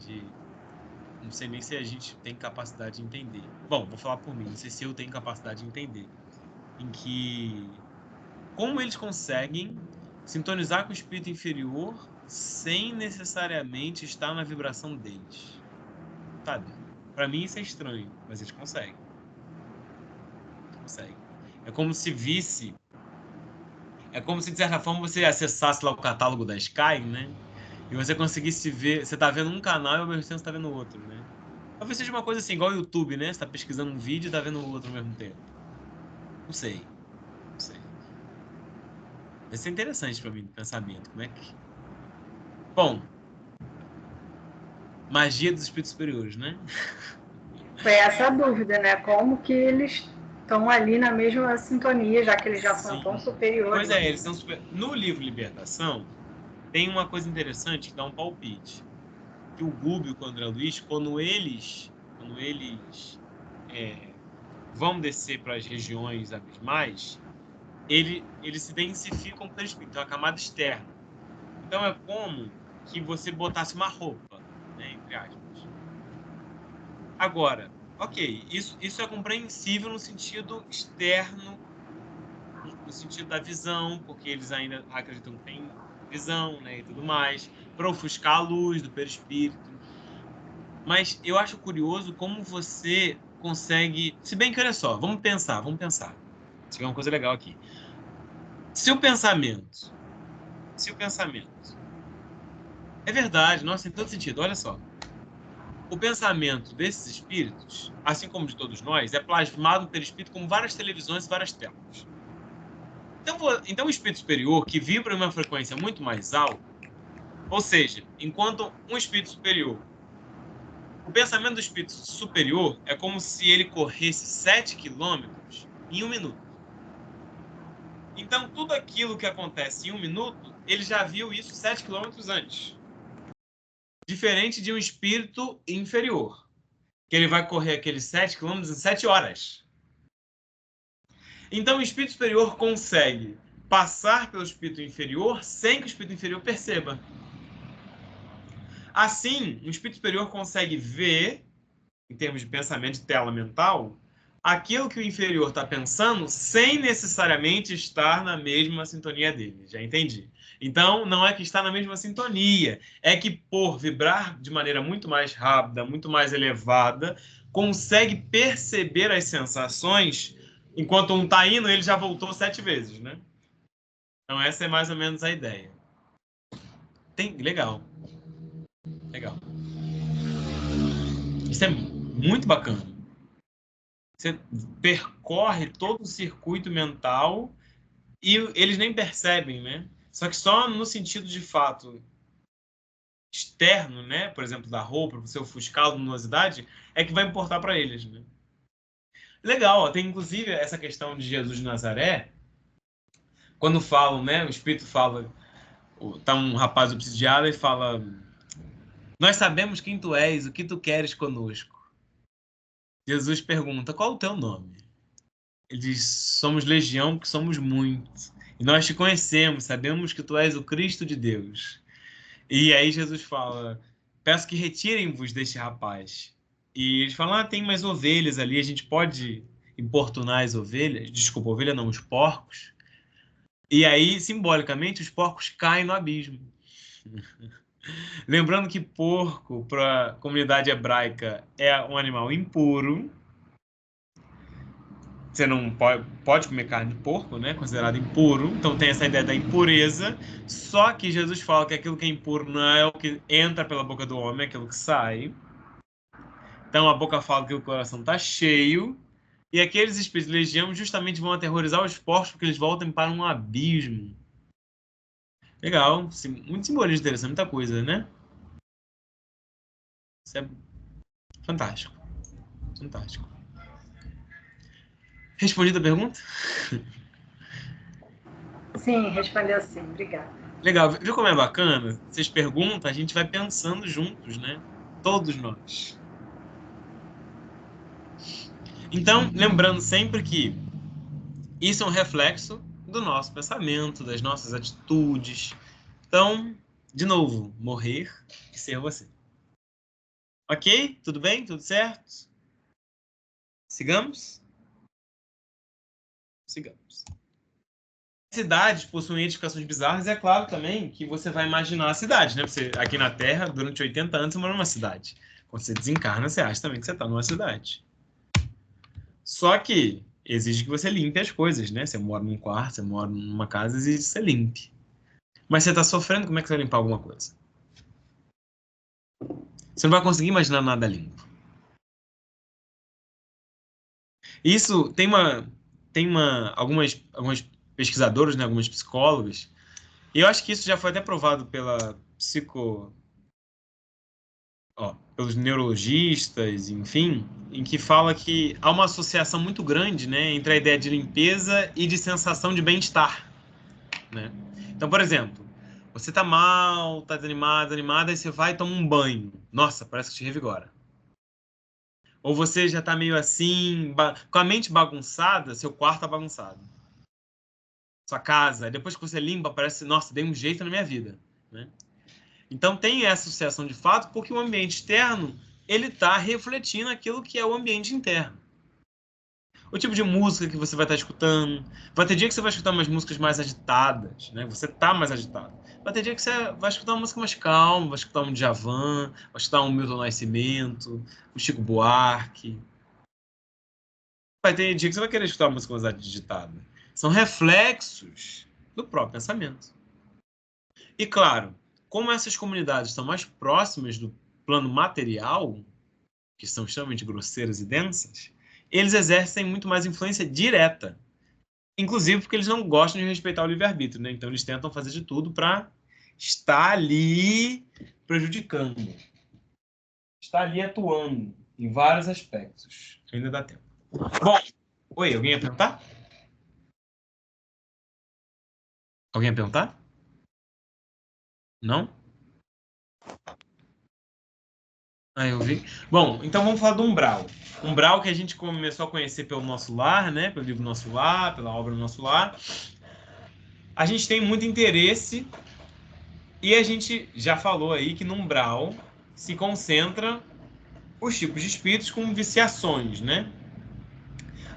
Não sei nem se a gente tem capacidade de entender. Bom, vou falar por mim. Não sei se eu tenho capacidade de entender. Em que... Como eles conseguem sintonizar com o espírito inferior sem necessariamente estar na vibração deles. Sabe? Para mim isso é estranho, mas eles conseguem. Conseguem. É como se visse... É como se, de certa forma, você acessasse lá o catálogo da Sky, né? E você conseguisse ver... Você tá vendo um canal e ao mesmo tempo você tá vendo o outro, né? Talvez seja uma coisa assim, igual o YouTube, né? Você tá pesquisando um vídeo e tá vendo o outro ao mesmo tempo. Não sei. Não sei. Vai ser interessante para mim, o pensamento. Como é que... Bom, magia dos espíritos superiores, né? Foi essa a dúvida, né? Como que eles estão ali na mesma sintonia, já que eles já são tão superiores. Pois é, eles são super... No livro Libertação, tem uma coisa interessante que dá um palpite. Que o Gubbio e o André Luiz, quando eles vão descer para as regiões abismais, eles se densificam pelo espírito, então é a camada externa. Então é como que você botasse uma roupa, né, entre aspas. Agora, ok, isso é compreensível no sentido externo, no sentido da visão, porque eles ainda acreditam que tem visão, né, e tudo mais, para ofuscar a luz do perispírito. Mas eu acho curioso como você consegue... Se bem que, olha só, vamos pensar. Isso é uma coisa legal aqui. Se o pensamento... É verdade, nossa, tem todo sentido, olha só. O pensamento desses espíritos, assim como de todos nós, é plasmado no perispírito como várias televisões e várias telas. Então o espírito superior, que vibra em uma frequência muito mais alta, ou seja, enquanto um espírito superior... O pensamento do espírito superior é como se ele corresse 7 quilômetros em 1 minuto. Então, tudo aquilo que acontece em 1 minuto, ele já viu isso 7 quilômetros antes. Diferente de um espírito inferior, que ele vai correr aqueles 7 quilômetros em 7 horas. Então, o espírito superior consegue passar pelo espírito inferior sem que o espírito inferior perceba. Assim, o espírito superior consegue ver, em termos de pensamento de tela mental, aquilo que o inferior está pensando sem necessariamente estar na mesma sintonia dele. Já entendi. Então, não é que está na mesma sintonia, é que por vibrar de maneira muito mais rápida, muito mais elevada, consegue perceber as sensações, enquanto um está indo, ele já voltou 7 vezes, né? Então, essa é mais ou menos a ideia. Legal. Legal. Isso é muito bacana. Você percorre todo o circuito mental e eles nem percebem, né? Só que só no sentido de fato externo, né? Por exemplo, da roupa, você ofuscar a luminosidade, é que vai importar para eles, né? Legal, ó, tem inclusive essa questão de Jesus de Nazaré, quando falam, né? O Espírito fala, tá um rapaz obsidiado e fala: nós sabemos quem tu és, o que tu queres conosco. Jesus pergunta: qual o teu nome? Ele diz: somos legião, porque somos muitos. E nós te conhecemos, sabemos que tu és o Cristo de Deus. E aí Jesus fala, peço que retirem-vos deste rapaz. E eles falam, tem mais ovelhas ali, a gente pode importunar as ovelhas? Desculpa, ovelha não, os porcos. E aí, simbolicamente, os porcos caem no abismo. Lembrando que porco, para a comunidade hebraica, é um animal impuro. Você não pode comer carne de porco, né? Considerado impuro. Então tem essa ideia da impureza. Só que Jesus fala que aquilo que é impuro não é o que entra pela boca do homem, é aquilo que sai. Então a boca fala que o coração está cheio. E aqueles espíritos de legião justamente vão aterrorizar os porcos porque eles voltam para um abismo. Legal. Muito simbolismo interessante, muita coisa, né? Isso é fantástico. Fantástico. Respondida a pergunta? Sim, respondeu sim. Obrigada. Legal. Viu como é bacana? Vocês perguntam, a gente vai pensando juntos, né? Todos nós. Então, lembrando sempre que isso é um reflexo do nosso pensamento, das nossas atitudes. Então, de novo, morrer e ser você. Ok? Tudo bem? Tudo certo? Sigamos? Sigamos. Cidades possuem edificações bizarras, e é claro também que você vai imaginar a cidade, né? Você, aqui na Terra, durante 80 anos, você mora numa cidade. Quando você desencarna, você acha também que você está numa cidade. Só que exige que você limpe as coisas, né? Você mora num quarto, você mora numa casa, exige que você limpe. Mas você está sofrendo, como é que você vai limpar alguma coisa? Você não vai conseguir imaginar nada limpo. Isso algumas pesquisadores, né, algumas psicólogas, e eu acho que isso já foi até provado pelos neurologistas, enfim, em que fala que há uma associação muito grande, né, entre a ideia de limpeza e de sensação de bem-estar, né? Então, por exemplo, você tá mal, tá desanimada, e você vai e toma um banho. Nossa, parece que te revigora. Ou você já tá meio assim, com a mente bagunçada, seu quarto tá bagunçado. Sua casa, depois que você limpa, parece, nossa, dei um jeito na minha vida, né? Então tem essa associação de fato, porque o ambiente externo, ele tá refletindo aquilo que é o ambiente interno. O tipo de música que você vai estar escutando. Vai ter dia que você vai escutar umas músicas mais agitadas, né? Você tá mais agitado. Vai ter dia que você vai escutar uma música mais calma, vai escutar um Djavan, vai escutar um Milton Nascimento, um Chico Buarque. Vai ter dia que você vai querer escutar uma música mais agitada. São reflexos do próprio pensamento. E claro, como essas comunidades estão mais próximas do plano material, que são extremamente grosseiras e densas, eles exercem muito mais influência direta. Inclusive porque eles não gostam de respeitar o livre-arbítrio, né? Então eles tentam fazer de tudo para estar ali prejudicando. Estar ali atuando em vários aspectos. Ainda dá tempo. Bom, oi, alguém ia perguntar? Alguém ia perguntar? Não? Eu vi. Bom, então vamos falar do umbral. Umbral que a gente começou a conhecer pelo Nosso Lar, né? Pelo livro Nosso Lar, pela obra Nosso Lar. A gente tem muito interesse e a gente já falou aí que no umbral se concentra os tipos de espíritos com viciações, né?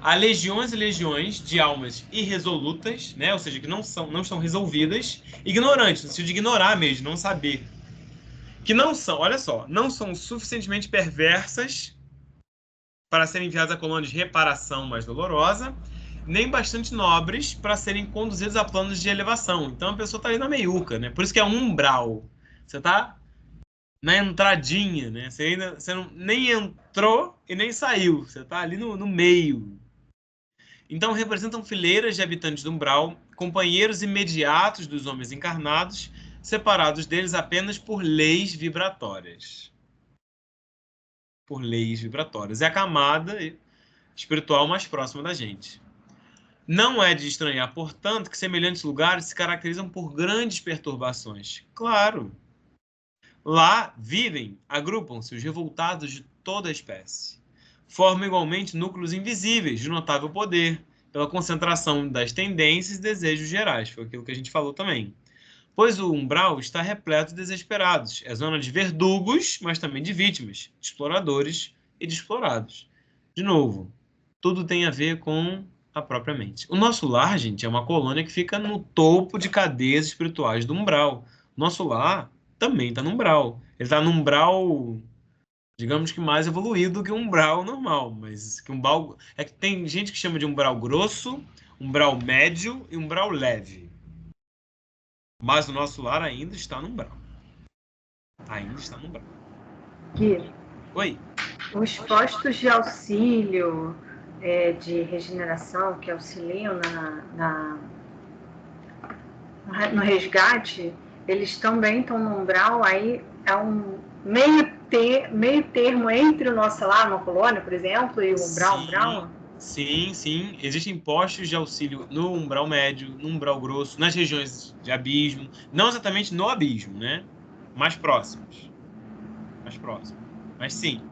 Há legiões e legiões de almas irresolutas, né? Ou seja, que não estão resolvidas, ignorantes, no sentido de ignorar mesmo, não saber. Que não são, olha só, não são suficientemente perversas para serem enviadas a colônia de reparação mais dolorosa, nem bastante nobres para serem conduzidos a planos de elevação. Então a pessoa está ali na meiuca, né? Por isso que é um umbral. Você está na entradinha, né? Você nem entrou e nem saiu. Você está ali no meio. Então representam fileiras de habitantes do umbral, companheiros imediatos dos homens encarnados, separados deles apenas por leis vibratórias. Por leis vibratórias. É a camada espiritual mais próxima da gente. Não é de estranhar, portanto, que semelhantes lugares se caracterizam por grandes perturbações. Claro. Lá vivem, agrupam-se os revoltados de toda a espécie. Formam igualmente núcleos invisíveis de notável poder, pela concentração das tendências e desejos gerais. Foi aquilo que a gente falou também. Pois o umbral está repleto de desesperados. É zona de verdugos, mas também de vítimas, de exploradores e de explorados. De novo, tudo tem a ver com a própria mente. O nosso lar, gente, é uma colônia que fica no topo de cadeias espirituais do umbral. Nosso lar também está no umbral. Ele está no umbral, digamos que mais evoluído que um umbral normal, mas que umbral é que tem gente que chama de umbral grosso, umbral médio e umbral leve. Mas o nosso lar ainda está no umbral. Ainda está no umbral. Gui, Oi. os postos de auxílio de regeneração que auxiliam no resgate, eles também estão no umbral, aí é um meio termo entre o nosso lar, uma colônia, por exemplo, e o umbral. Sim, sim. Existem postos de auxílio no umbral médio, no umbral grosso, nas regiões de abismo. Não exatamente no abismo, né? Mais próximos. Mas sim,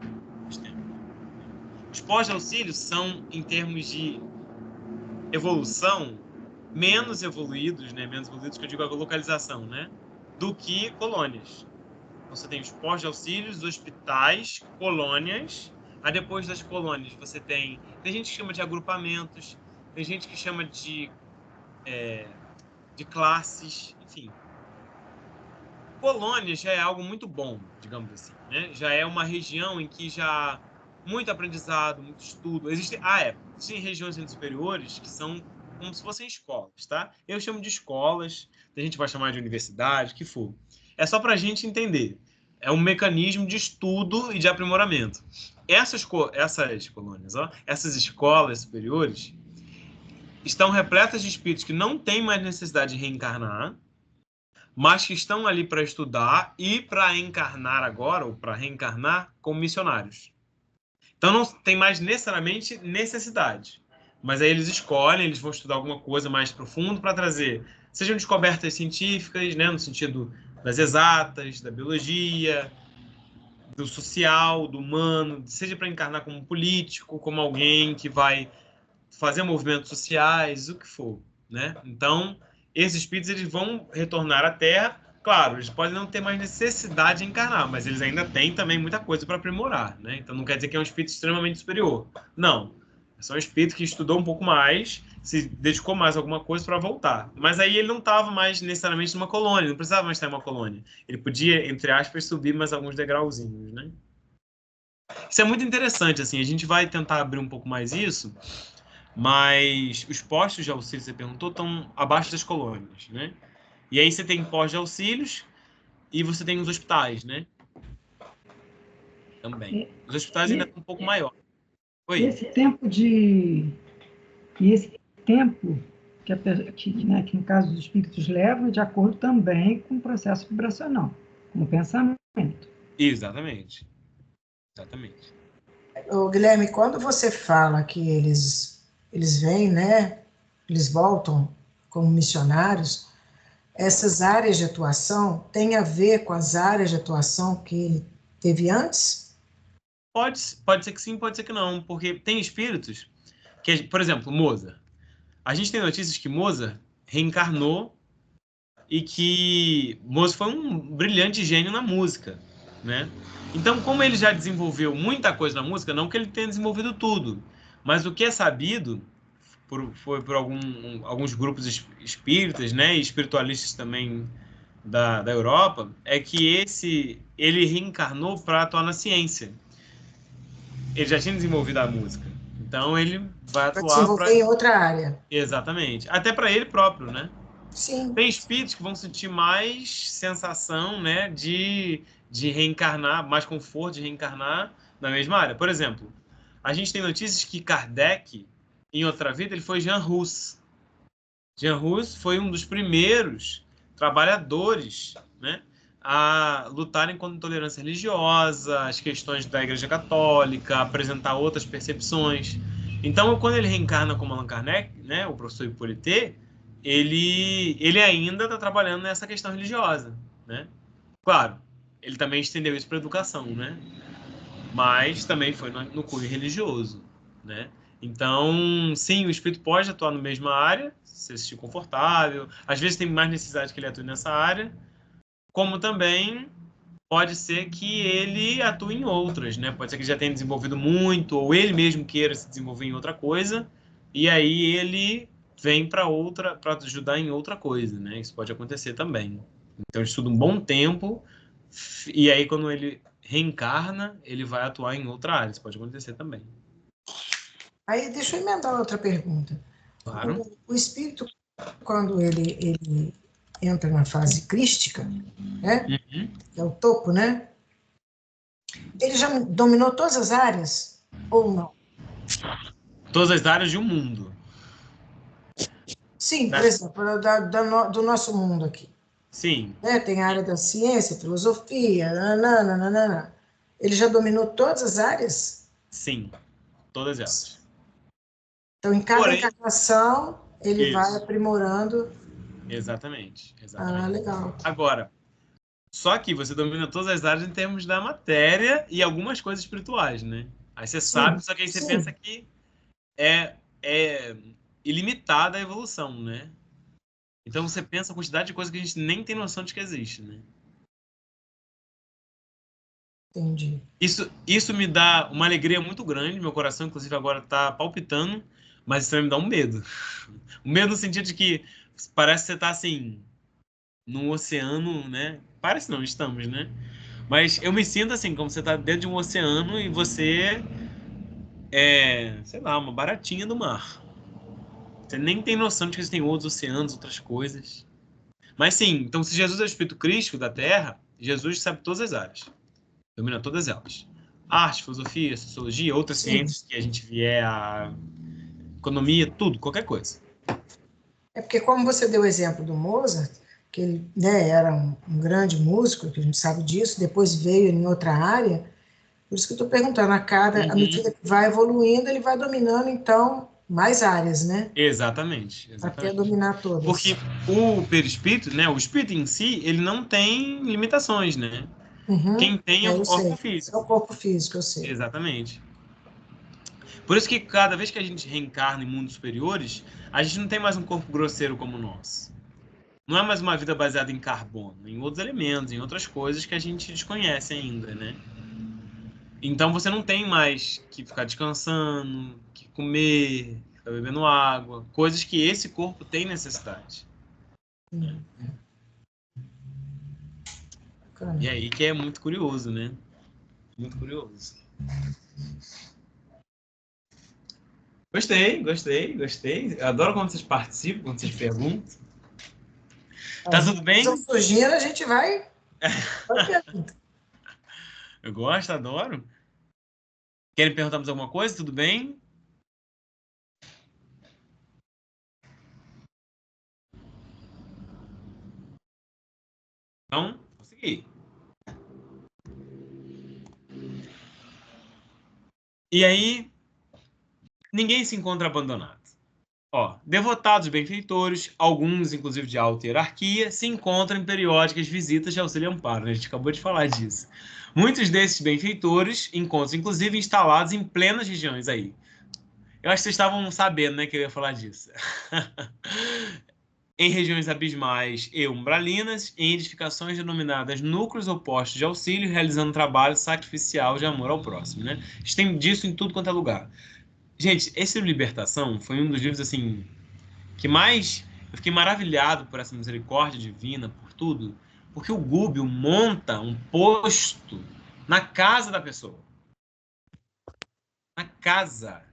os postos de auxílio são, em termos de evolução, menos evoluídos, né? Menos evoluídos que eu digo a localização, né? Do que colônias. Você tem os postos de auxílio, os hospitais, colônias. Aí depois das colônias você tem gente que chama de agrupamentos, tem gente que chama de classes, enfim. Colônias já é algo muito bom, digamos assim, né? Já é uma região em que já muito aprendizado, muito estudo. Existem regiões superiores que são como se fossem escolas, tá? Eu chamo de escolas, tem gente que vai chamar de universidade, o que for. É só para a gente entender. É um mecanismo de estudo e de aprimoramento. Essas colônias, essas escolas superiores, estão repletas de espíritos que não têm mais necessidade de reencarnar, mas que estão ali para estudar e para encarnar agora, ou para reencarnar, como missionários. Então não tem mais necessariamente necessidade. Mas aí eles escolhem, eles vão estudar alguma coisa mais profundo para trazer, sejam descobertas científicas, né, no sentido das exatas, da biologia, do social, do humano, seja para encarnar como político, como alguém que vai fazer movimentos sociais, o que for, né? Então, esses espíritos eles vão retornar à Terra. Claro, eles podem não ter mais necessidade de encarnar, mas eles ainda têm também muita coisa para aprimorar, né? Então não quer dizer que é um espírito extremamente superior. Não. É só um espírito que estudou um pouco mais, se dedicou mais a alguma coisa para voltar. Mas aí ele não estava mais necessariamente numa colônia, não precisava mais estar em uma colônia. Ele podia, entre aspas, subir mais alguns degrauzinhos, né? Isso é muito interessante, assim, a gente vai tentar abrir um pouco mais isso, mas os postos de auxílio, você perguntou, estão abaixo das colônias, né? E aí você tem postos de auxílios e você tem os hospitais, né? Também. Os hospitais ainda estão um pouco maior. Oi. Esse tempo que no caso dos espíritos levam de acordo também com o processo vibracional, com o pensamento. Exatamente. Ô, Guilherme, quando você fala que eles vêm, né? Eles voltam como missionários, essas áreas de atuação têm a ver com as áreas de atuação que ele teve antes? Pode ser que sim, pode ser que não, porque tem espíritos que, por exemplo, Mozart. A gente tem notícias que Mozart reencarnou e que Mozart foi um brilhante gênio na música, né? Então, como ele já desenvolveu muita coisa na música, não que ele tenha desenvolvido tudo, mas o que é sabido foi por alguns grupos espíritas, né, e espiritualistas também da Europa, é que ele reencarnou para atuar na ciência. Ele já tinha desenvolvido a música, então ele vai atuar para desenvolver em outra área. Exatamente, até para ele próprio, né? Sim. Tem espíritos que vão sentir mais sensação, né, de reencarnar, mais conforto de reencarnar na mesma área. Por exemplo, a gente tem notícias que Kardec, em outra vida, ele foi Jean Rus. Jean Rus foi um dos primeiros trabalhadores, né, a lutarem contra a intolerância religiosa, as questões da Igreja Católica, apresentar outras percepções. Então, quando ele reencarna como Allan Kardec, né, o professor Hippolyte, ele ainda está trabalhando nessa questão religiosa, né? Claro, ele também estendeu isso para a educação, né? Mas também foi no cunho religioso, né? Então, sim, o espírito pode atuar na mesma área, se se sentir confortável. Às vezes tem mais necessidade que ele atue nessa área, como também pode ser que ele atue em outras, né? Pode ser que ele já tenha desenvolvido muito, ou ele mesmo queira se desenvolver em outra coisa, e aí ele vem para outra, para ajudar em outra coisa, né? Isso pode acontecer também. Então, ele estuda um bom tempo, e aí quando ele reencarna, ele vai atuar em outra área. Isso pode acontecer também. Aí, deixa eu emendar outra pergunta. Claro. O espírito, quando ele entra na fase crística, né? Uhum. Que é o topo, né? Ele já dominou todas as áreas ou não? Todas as áreas de um mundo. Sim, por exemplo, do nosso mundo aqui. Sim. Né? Tem a área da ciência, filosofia, nananana. Ele já dominou todas as áreas? Sim, todas elas. Então, em cada Porém, encarnação, ele vai isso. aprimorando. Exatamente. Ah, legal. Agora, só que você domina todas as áreas em termos da matéria e algumas coisas espirituais, né? Aí você sabe, só que aí você pensa que é ilimitada a evolução, né? Então você pensa a quantidade de coisas que a gente nem tem noção de que existe, né? Entendi. Isso me dá uma alegria muito grande, meu coração, inclusive, agora está palpitando, mas isso também me dá um medo. Um medo no sentido de que parece que você está assim, num oceano, né? Parece não, estamos, né? Mas eu me sinto assim, como você está dentro de um oceano e você é, sei lá, uma baratinha do mar. Você nem tem noção de que existem outros oceanos, outras coisas. Mas sim, então se Jesus é o Espírito Crístico da Terra, Jesus sabe todas as áreas. Domina todas elas. Arte, filosofia, sociologia, outras ciências que a gente vier a economia, tudo, qualquer coisa. É porque, como você deu o exemplo do Mozart, que ele, né, era um grande músico, que a gente sabe disso, depois veio em outra área, por isso que eu estou perguntando, à medida que vai evoluindo, ele vai dominando, então, mais áreas, né? Exatamente, Até exatamente. dominar todas. Porque o perispírito, né, o espírito em si, ele não tem limitações, né? Quem tem é o eu corpo sei. É físico. o corpo físico, eu sei. Exatamente. Por isso que cada vez que a gente reencarna em mundos superiores, a gente não tem mais um corpo grosseiro como o nosso. Não é mais uma vida baseada em carbono, em outros elementos, em outras coisas que a gente desconhece ainda, né? Então você não tem mais que ficar descansando, que comer, ficar bebendo água, coisas que esse corpo tem necessidade. Bacana. E aí que é muito curioso, né? Muito curioso. Gostei, gostei, gostei. Eu adoro quando vocês participam, quando vocês perguntam. Tá tudo bem? Se surgindo, a gente vai. Eu gosto, adoro. Querem perguntar mais alguma coisa? Tudo bem? Então, vou seguir. E aí, ninguém se encontra abandonado. Ó, devotados benfeitores, alguns inclusive de alta hierarquia, se encontram em periódicas visitas de auxílio e amparo, né? A gente acabou de falar disso. Muitos desses benfeitores encontram inclusive instalados em plenas regiões aí. Eu acho que vocês estavam sabendo, né, que eu ia falar disso. Em regiões abismais e umbralinas, em edificações denominadas núcleos ou postos de auxílio, realizando trabalho sacrificial de amor ao próximo, né? A gente tem disso em tudo quanto é lugar. Gente, esse livro Libertação foi um dos livros, assim, que mais... Eu fiquei maravilhado por essa misericórdia divina, por tudo, porque o Gúbio monta um posto na casa da pessoa. Na casa.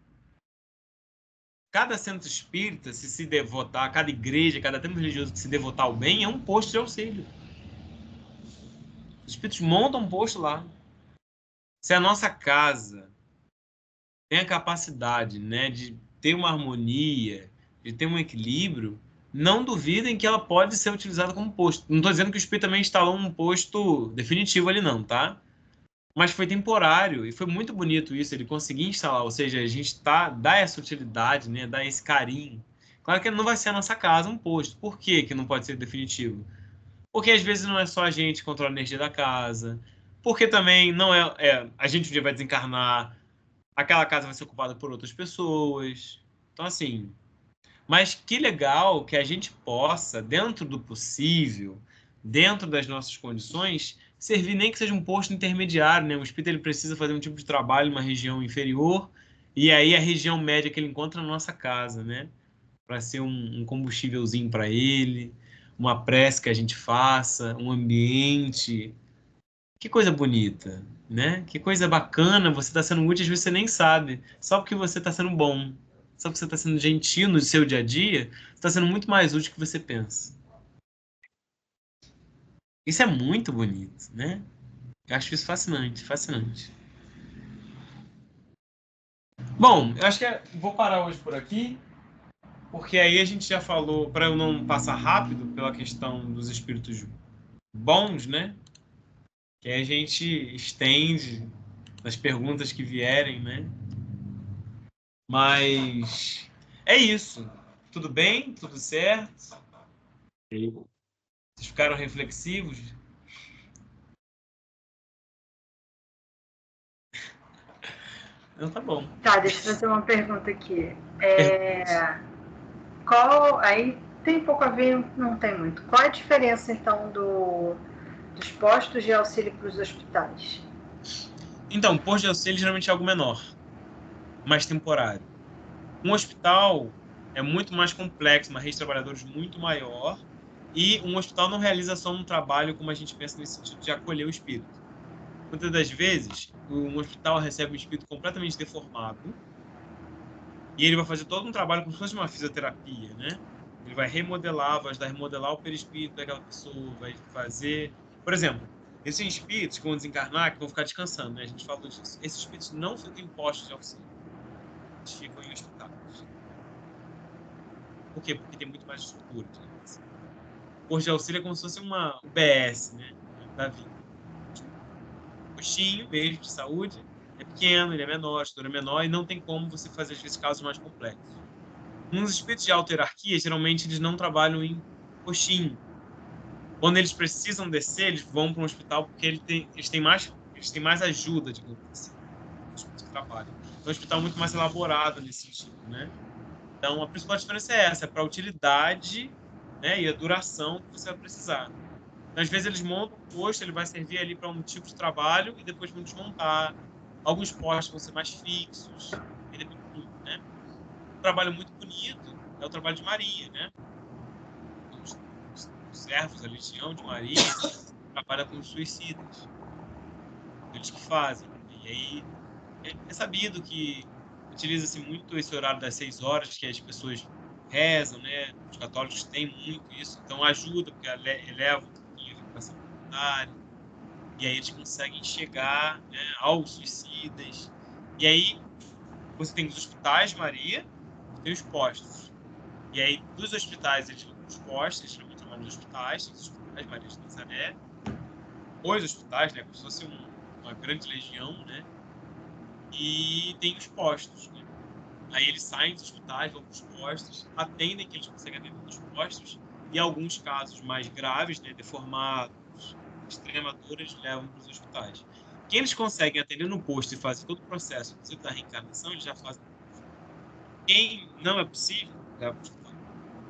Cada centro espírita, se devotar, cada igreja, cada templo religioso que se devotar ao bem, é um posto de auxílio. Os espíritos montam um posto lá. Se a nossa casa tem a capacidade, né, de ter uma harmonia, de ter um equilíbrio, não duvidem que ela pode ser utilizada como posto. Não estou dizendo que o espírito também instalou um posto definitivo ali, não, tá? Mas foi temporário e foi muito bonito isso, ele conseguir instalar, ou seja, a gente dá essa utilidade, né, dá esse carinho. Claro que não vai ser a nossa casa um posto. Por que que não pode ser definitivo? Porque às vezes não é só a gente que controla a energia da casa, porque também não a gente um dia vai desencarnar, aquela casa vai ser ocupada por outras pessoas. Então, assim... Mas que legal que a gente possa, dentro do possível, dentro das nossas condições, servir nem que seja um posto intermediário, né? O espírito ele precisa fazer um tipo de trabalho numa região inferior, e aí a região média que ele encontra na nossa casa, né? Para ser um combustívelzinho para ele, uma prece que a gente faça, um ambiente. Que coisa bonita, né? Que coisa bacana, você está sendo útil, às vezes você nem sabe, só porque você está sendo bom, só porque você está sendo gentil no seu dia a dia, você está sendo muito mais útil do que você pensa. Isso é muito bonito, né? Eu acho isso fascinante, fascinante. Bom, eu acho que vou parar hoje por aqui, porque aí a gente já falou, para eu não passar rápido pela questão dos espíritos bons, né? Que aí a gente estende nas perguntas que vierem, né? Mas é isso. Tudo bem? Tudo certo? Vocês ficaram reflexivos? Então tá bom. Tá, deixa eu fazer uma pergunta aqui. Aí tem pouco a ver, não tem muito. Qual é a diferença, então, dos postos de auxílio para os hospitais? Então, posto de auxílio geralmente é algo menor, mais temporário. Um hospital é muito mais complexo, uma rede de trabalhadores muito maior, e um hospital não realiza só um trabalho como a gente pensa nesse sentido de acolher o espírito. Muitas das vezes, um hospital recebe um espírito completamente deformado e ele vai fazer todo um trabalho como se fosse uma fisioterapia, né? Ele vai remodelar, vai ajudar a remodelar o perispírito daquela pessoa, vai fazer... Por exemplo, esses espíritos que vão desencarnar, que vão ficar descansando, né? A gente falou disso. Esses espíritos não ficam em postos de auxílio. Eles ficam em hospitais. Por quê? Porque tem muito mais estrutura. O posto de auxílio é como se fosse uma UBS, né? Da vida. Postinho mesmo de saúde, é pequeno, ele é menor, a estrutura é menor e não tem como você fazer, às vezes, casos mais complexos. Nos espíritos de alta hierarquia, geralmente eles não trabalham em postinho. Quando eles precisam descer, eles vão para um hospital porque eles têm mais ajuda, digamos assim, no trabalho. Então, é um hospital muito mais elaborado nesse sentido, né? Então, a principal diferença é essa, é para a utilidade, né, e a duração que você vai precisar. Então, às vezes eles montam um posto, ele vai servir ali para um tipo de trabalho e depois vão desmontar. Alguns postos vão ser mais fixos, né? Um trabalho muito bonito é o trabalho de Maria, né? Os servos da Legião de Maria trabalham com os suicidas. Eles que fazem. E aí é sabido que utiliza-se muito esse horário das 6 horas, que as pessoas rezam, né? Os católicos têm muito isso, então ajuda, porque eleva um pouquinho a vibração comunitária, e aí eles conseguem chegar, né, aos suicidas. E aí você tem os hospitais de Maria, tem os postos. E aí dos hospitais eles vão para os postos, eles geralmente trabalham nos hospitais, tem os hospitais Maria de Nazaré, os hospitais, né, como se fosse uma grande legião, né? E tem os postos, né? Aí eles saem dos hospitais, vão para os postos, atendem que eles conseguem atender nos postos, e alguns casos mais graves, né, deformados, extrema dor, eles levam para os hospitais. Quem eles conseguem atender no posto e fazer todo o processo da reencarnação, eles já fazem. Quem não é possível, leva para o hospital.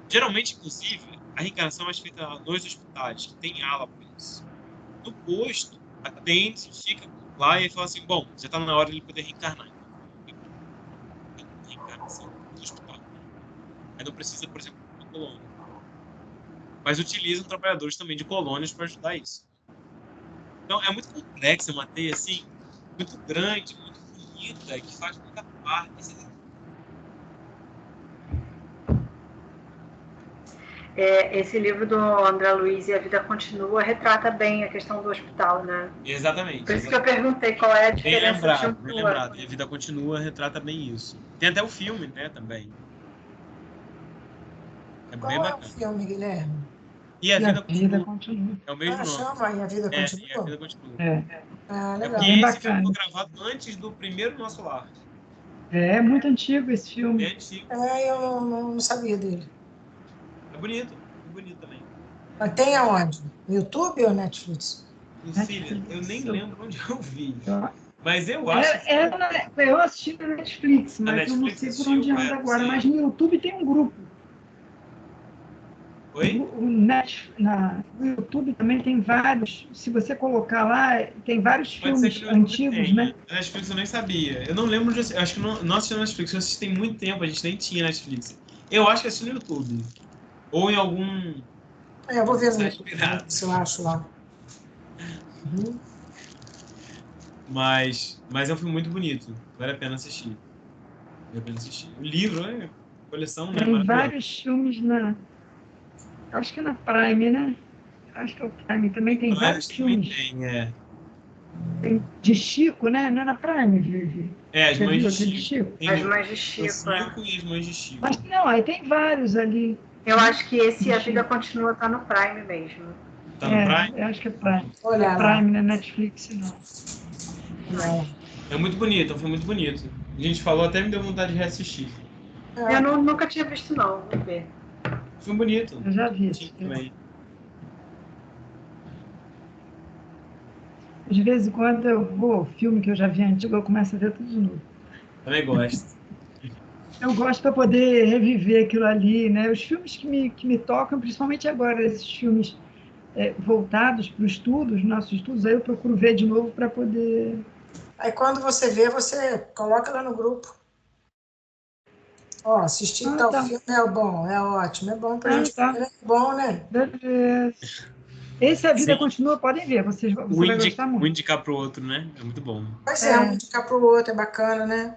Geralmente, inclusive, a reencarnação é feita nos hospitais, que tem ala para isso. No posto, atende, fica lá e fala assim, bom, já está na hora de ele poder reencarnar. Reencarnação no hospital. Aí não precisa, por exemplo, de uma colônia. Mas utilizam trabalhadores também de colônias para ajudar isso. Então, é muito complexo, é uma teia, assim, muito grande, muito bonita, que faz muita parte. Esse livro do André Luiz e A Vida Continua retrata bem a questão do hospital, né? Exatamente. Por isso que eu perguntei qual é a diferença bem lembrado. E A Vida Continua retrata bem isso. Tem até o filme, né, também. É Qual bem é bacana. o filme, Guilherme? E A Vida Continua. Continua. É o mesmo nome. Chama E a Vida Continua? E A Vida Continua. Ah, legal. Porque Bem esse filme bacana. foi gravado antes do primeiro Nosso Lar. É muito antigo esse É filme. antigo. Eu não sabia dele. É bonito também. Mas tem aonde? No YouTube ou Netflix? Filha, eu nem lembro onde eu vi. Mas eu acho que eu assisti na Netflix, A mas eu não Netflix sei por onde assistiu, anda agora. sim. Mas no YouTube tem um grupo. Oi? No YouTube também tem vários. Se você colocar lá, tem vários Pode ser que filmes no YouTube antigos, tenha. né? A Netflix eu nem sabia. Eu não lembro de. Eu acho que não assisti na Netflix. Eu assisti tem muito tempo, a gente nem tinha Netflix. Eu acho que assisti no YouTube. Ou em algum. Eu vou ver no site YouTube, pirata. se eu acho lá. Uhum. Mas é um filme muito bonito. Vale a pena assistir. Vale a pena assistir. O livro, né? Coleção, né? Tem Maravilhosa. vários filmes acho que na Prime, né? Acho que o Prime também tem vários Também filmes. tem, é. Tem de Chico, né? Não é na Prime, Vivi? É, As Você Mães viu de aquele Chico. Chico? Tem As Mães de o Chico. Cinco e As Mães de Chico. Mas não, aí tem vários ali. Eu acho que esse A Chico. Vida Continua tá no Prime mesmo. Tá no Prime? Eu acho que é Prime. Olha É lá. Prime, não é Netflix, não. Olha lá. É muito bonito, é um filme muito bonito. A gente falou, até me deu vontade de reassistir. Eu nunca tinha visto, não. Vou ver. Filme bonito. Eu já vi Sim, esse também. De vez em quando eu vou, filme que eu já vi antigo, eu começo a ver tudo de novo. Também gosto. Eu gosto para poder reviver aquilo ali, né? Os filmes que me tocam, principalmente agora, esses filmes voltados para o estudo, os nossos estudos, aí eu procuro ver de novo para poder... Aí quando você vê, você coloca lá no grupo. Ó, assistir tal tá. filme é bom, é ótimo, é bom pra gente tá. ver, é bom, né? Beleza. Esse A Vida Sim. Continua, podem ver, você vai gostar Um muito. indicar pro outro, né? É muito bom. Pois é, um indicar pro outro, é bacana, né?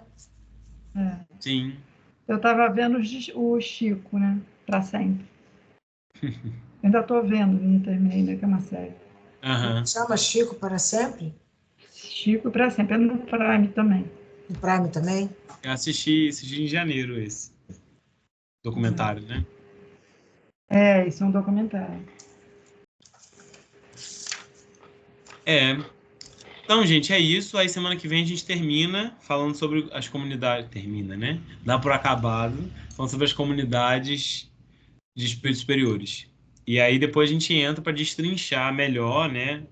Sim. Eu estava vendo o Chico, né? Para sempre. Ainda estou vendo, não terminei ainda, que é uma série. Aham. Chama Chico para sempre, Chico para sempre, é no Prime também. no Prime também. Eu assisti em janeiro esse documentário, né? Isso é um documentário. Então, gente, é isso. Aí semana que vem a gente termina falando sobre as comunidades. Termina, né? Dá por acabado. Falando sobre as comunidades de espíritos superiores. E aí depois a gente entra para destrinchar melhor, né?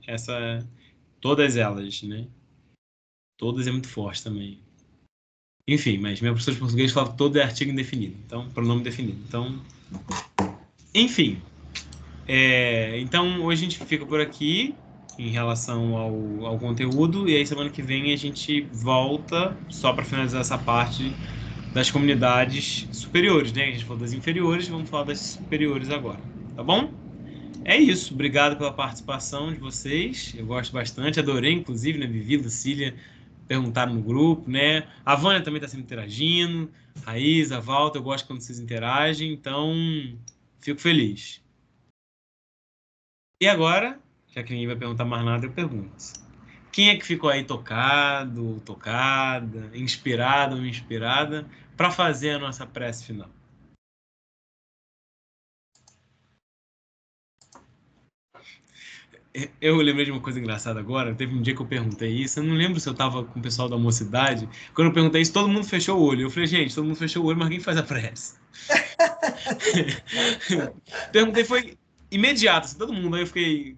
Todas elas, né? Todas é muito forte também. Enfim, mas meu professor de português fala que todo é artigo indefinido. Então, pronome definido. Então, enfim. Então, hoje a gente fica por aqui em relação ao conteúdo, e aí semana que vem a gente volta só para finalizar essa parte das comunidades superiores, né? A gente falou das inferiores, vamos falar das superiores agora, tá bom? É isso, obrigado pela participação de vocês, eu gosto bastante, adorei, inclusive, né? Vivi, Lucília, perguntaram no grupo, né? A Vânia também está sempre interagindo, Raíza, Walter, eu gosto quando vocês interagem, então fico feliz. E agora, já que ninguém vai perguntar mais nada, eu pergunto. Quem é que ficou aí tocado, tocada, inspirado ou inspirada para fazer a nossa prece final? Eu lembrei de uma coisa engraçada agora. Teve um dia que eu perguntei isso. Eu não lembro se eu estava com o pessoal da mocidade. Quando eu perguntei isso, todo mundo fechou o olho. Eu falei, gente, todo mundo fechou o olho, mas quem faz a prece? Perguntei, foi imediato, assim, todo mundo. Aí eu fiquei.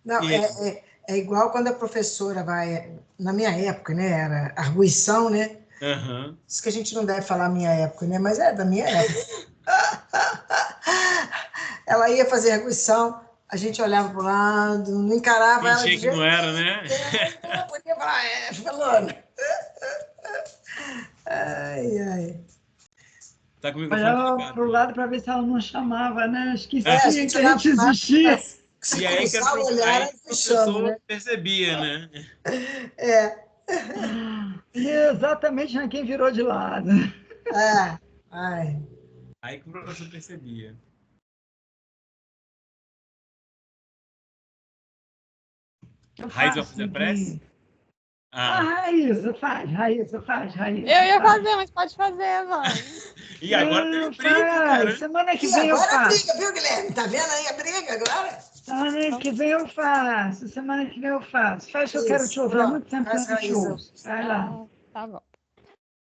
Não, é igual quando a professora vai, na minha época, né? Era arguição, né? Aham. Diz que a gente não deve falar minha época, né? Mas é da minha época. Ela ia fazer arguição, a gente olhava para o lado, não encarava ela de Fingia que jeito não era, né? nenhum, não podia falar, fulano. Ai, ai. Tá com o microfone Olhava para o desligado. lado para ver se ela não chamava, né? A Esquecia gente que a olhava gente para o lado, existia. se E aí que cruzar o olhar, aí era que o fechando, professor né? percebia, né? É, E exatamente quem virou de lado. ai. Aí que o professor percebia. Eu Raiz vai faço fazer a prece? aqui. Ah. Raíssa, faz. Eu ia fazer, mas pode fazer, mano. E agora teve Não, briga, cara. Semana que E vem eu agora a faço. briga, viu, Guilherme? Tá vendo aí a briga agora? Semana que vem eu faço. Semana que vem eu faço. Faz que eu quero te Isso, ouvir há pronto. muito tempo que eu Faz não te Raíza. ouço. Vai lá. Tá bom.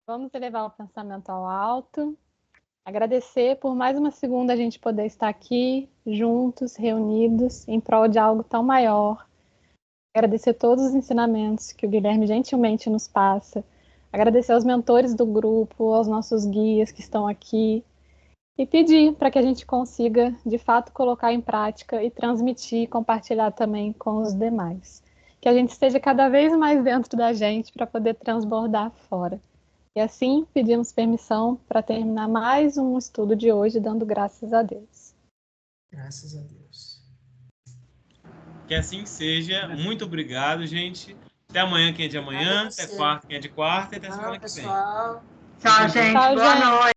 Vamos elevar o pensamento ao alto. Agradecer por mais uma segunda a gente poder estar aqui juntos, reunidos, em prol de algo tão maior, Agradecer todos os ensinamentos que o Guilherme gentilmente nos passa. Agradecer aos mentores do grupo, aos nossos guias que estão aqui. E pedir para que a gente consiga, de fato, colocar em prática e transmitir e compartilhar também com os demais. Que a gente esteja cada vez mais dentro da gente para poder transbordar fora. E assim, pedimos permissão para terminar mais um estudo de hoje, dando graças a Deus. Graças a Deus. Que assim seja. Muito obrigado, gente. Até amanhã, quem é de amanhã. Até quarta, quem é de quarta. E até semana que vem. Pessoal. Tchau, gente. Tchau, Boa gente. noite.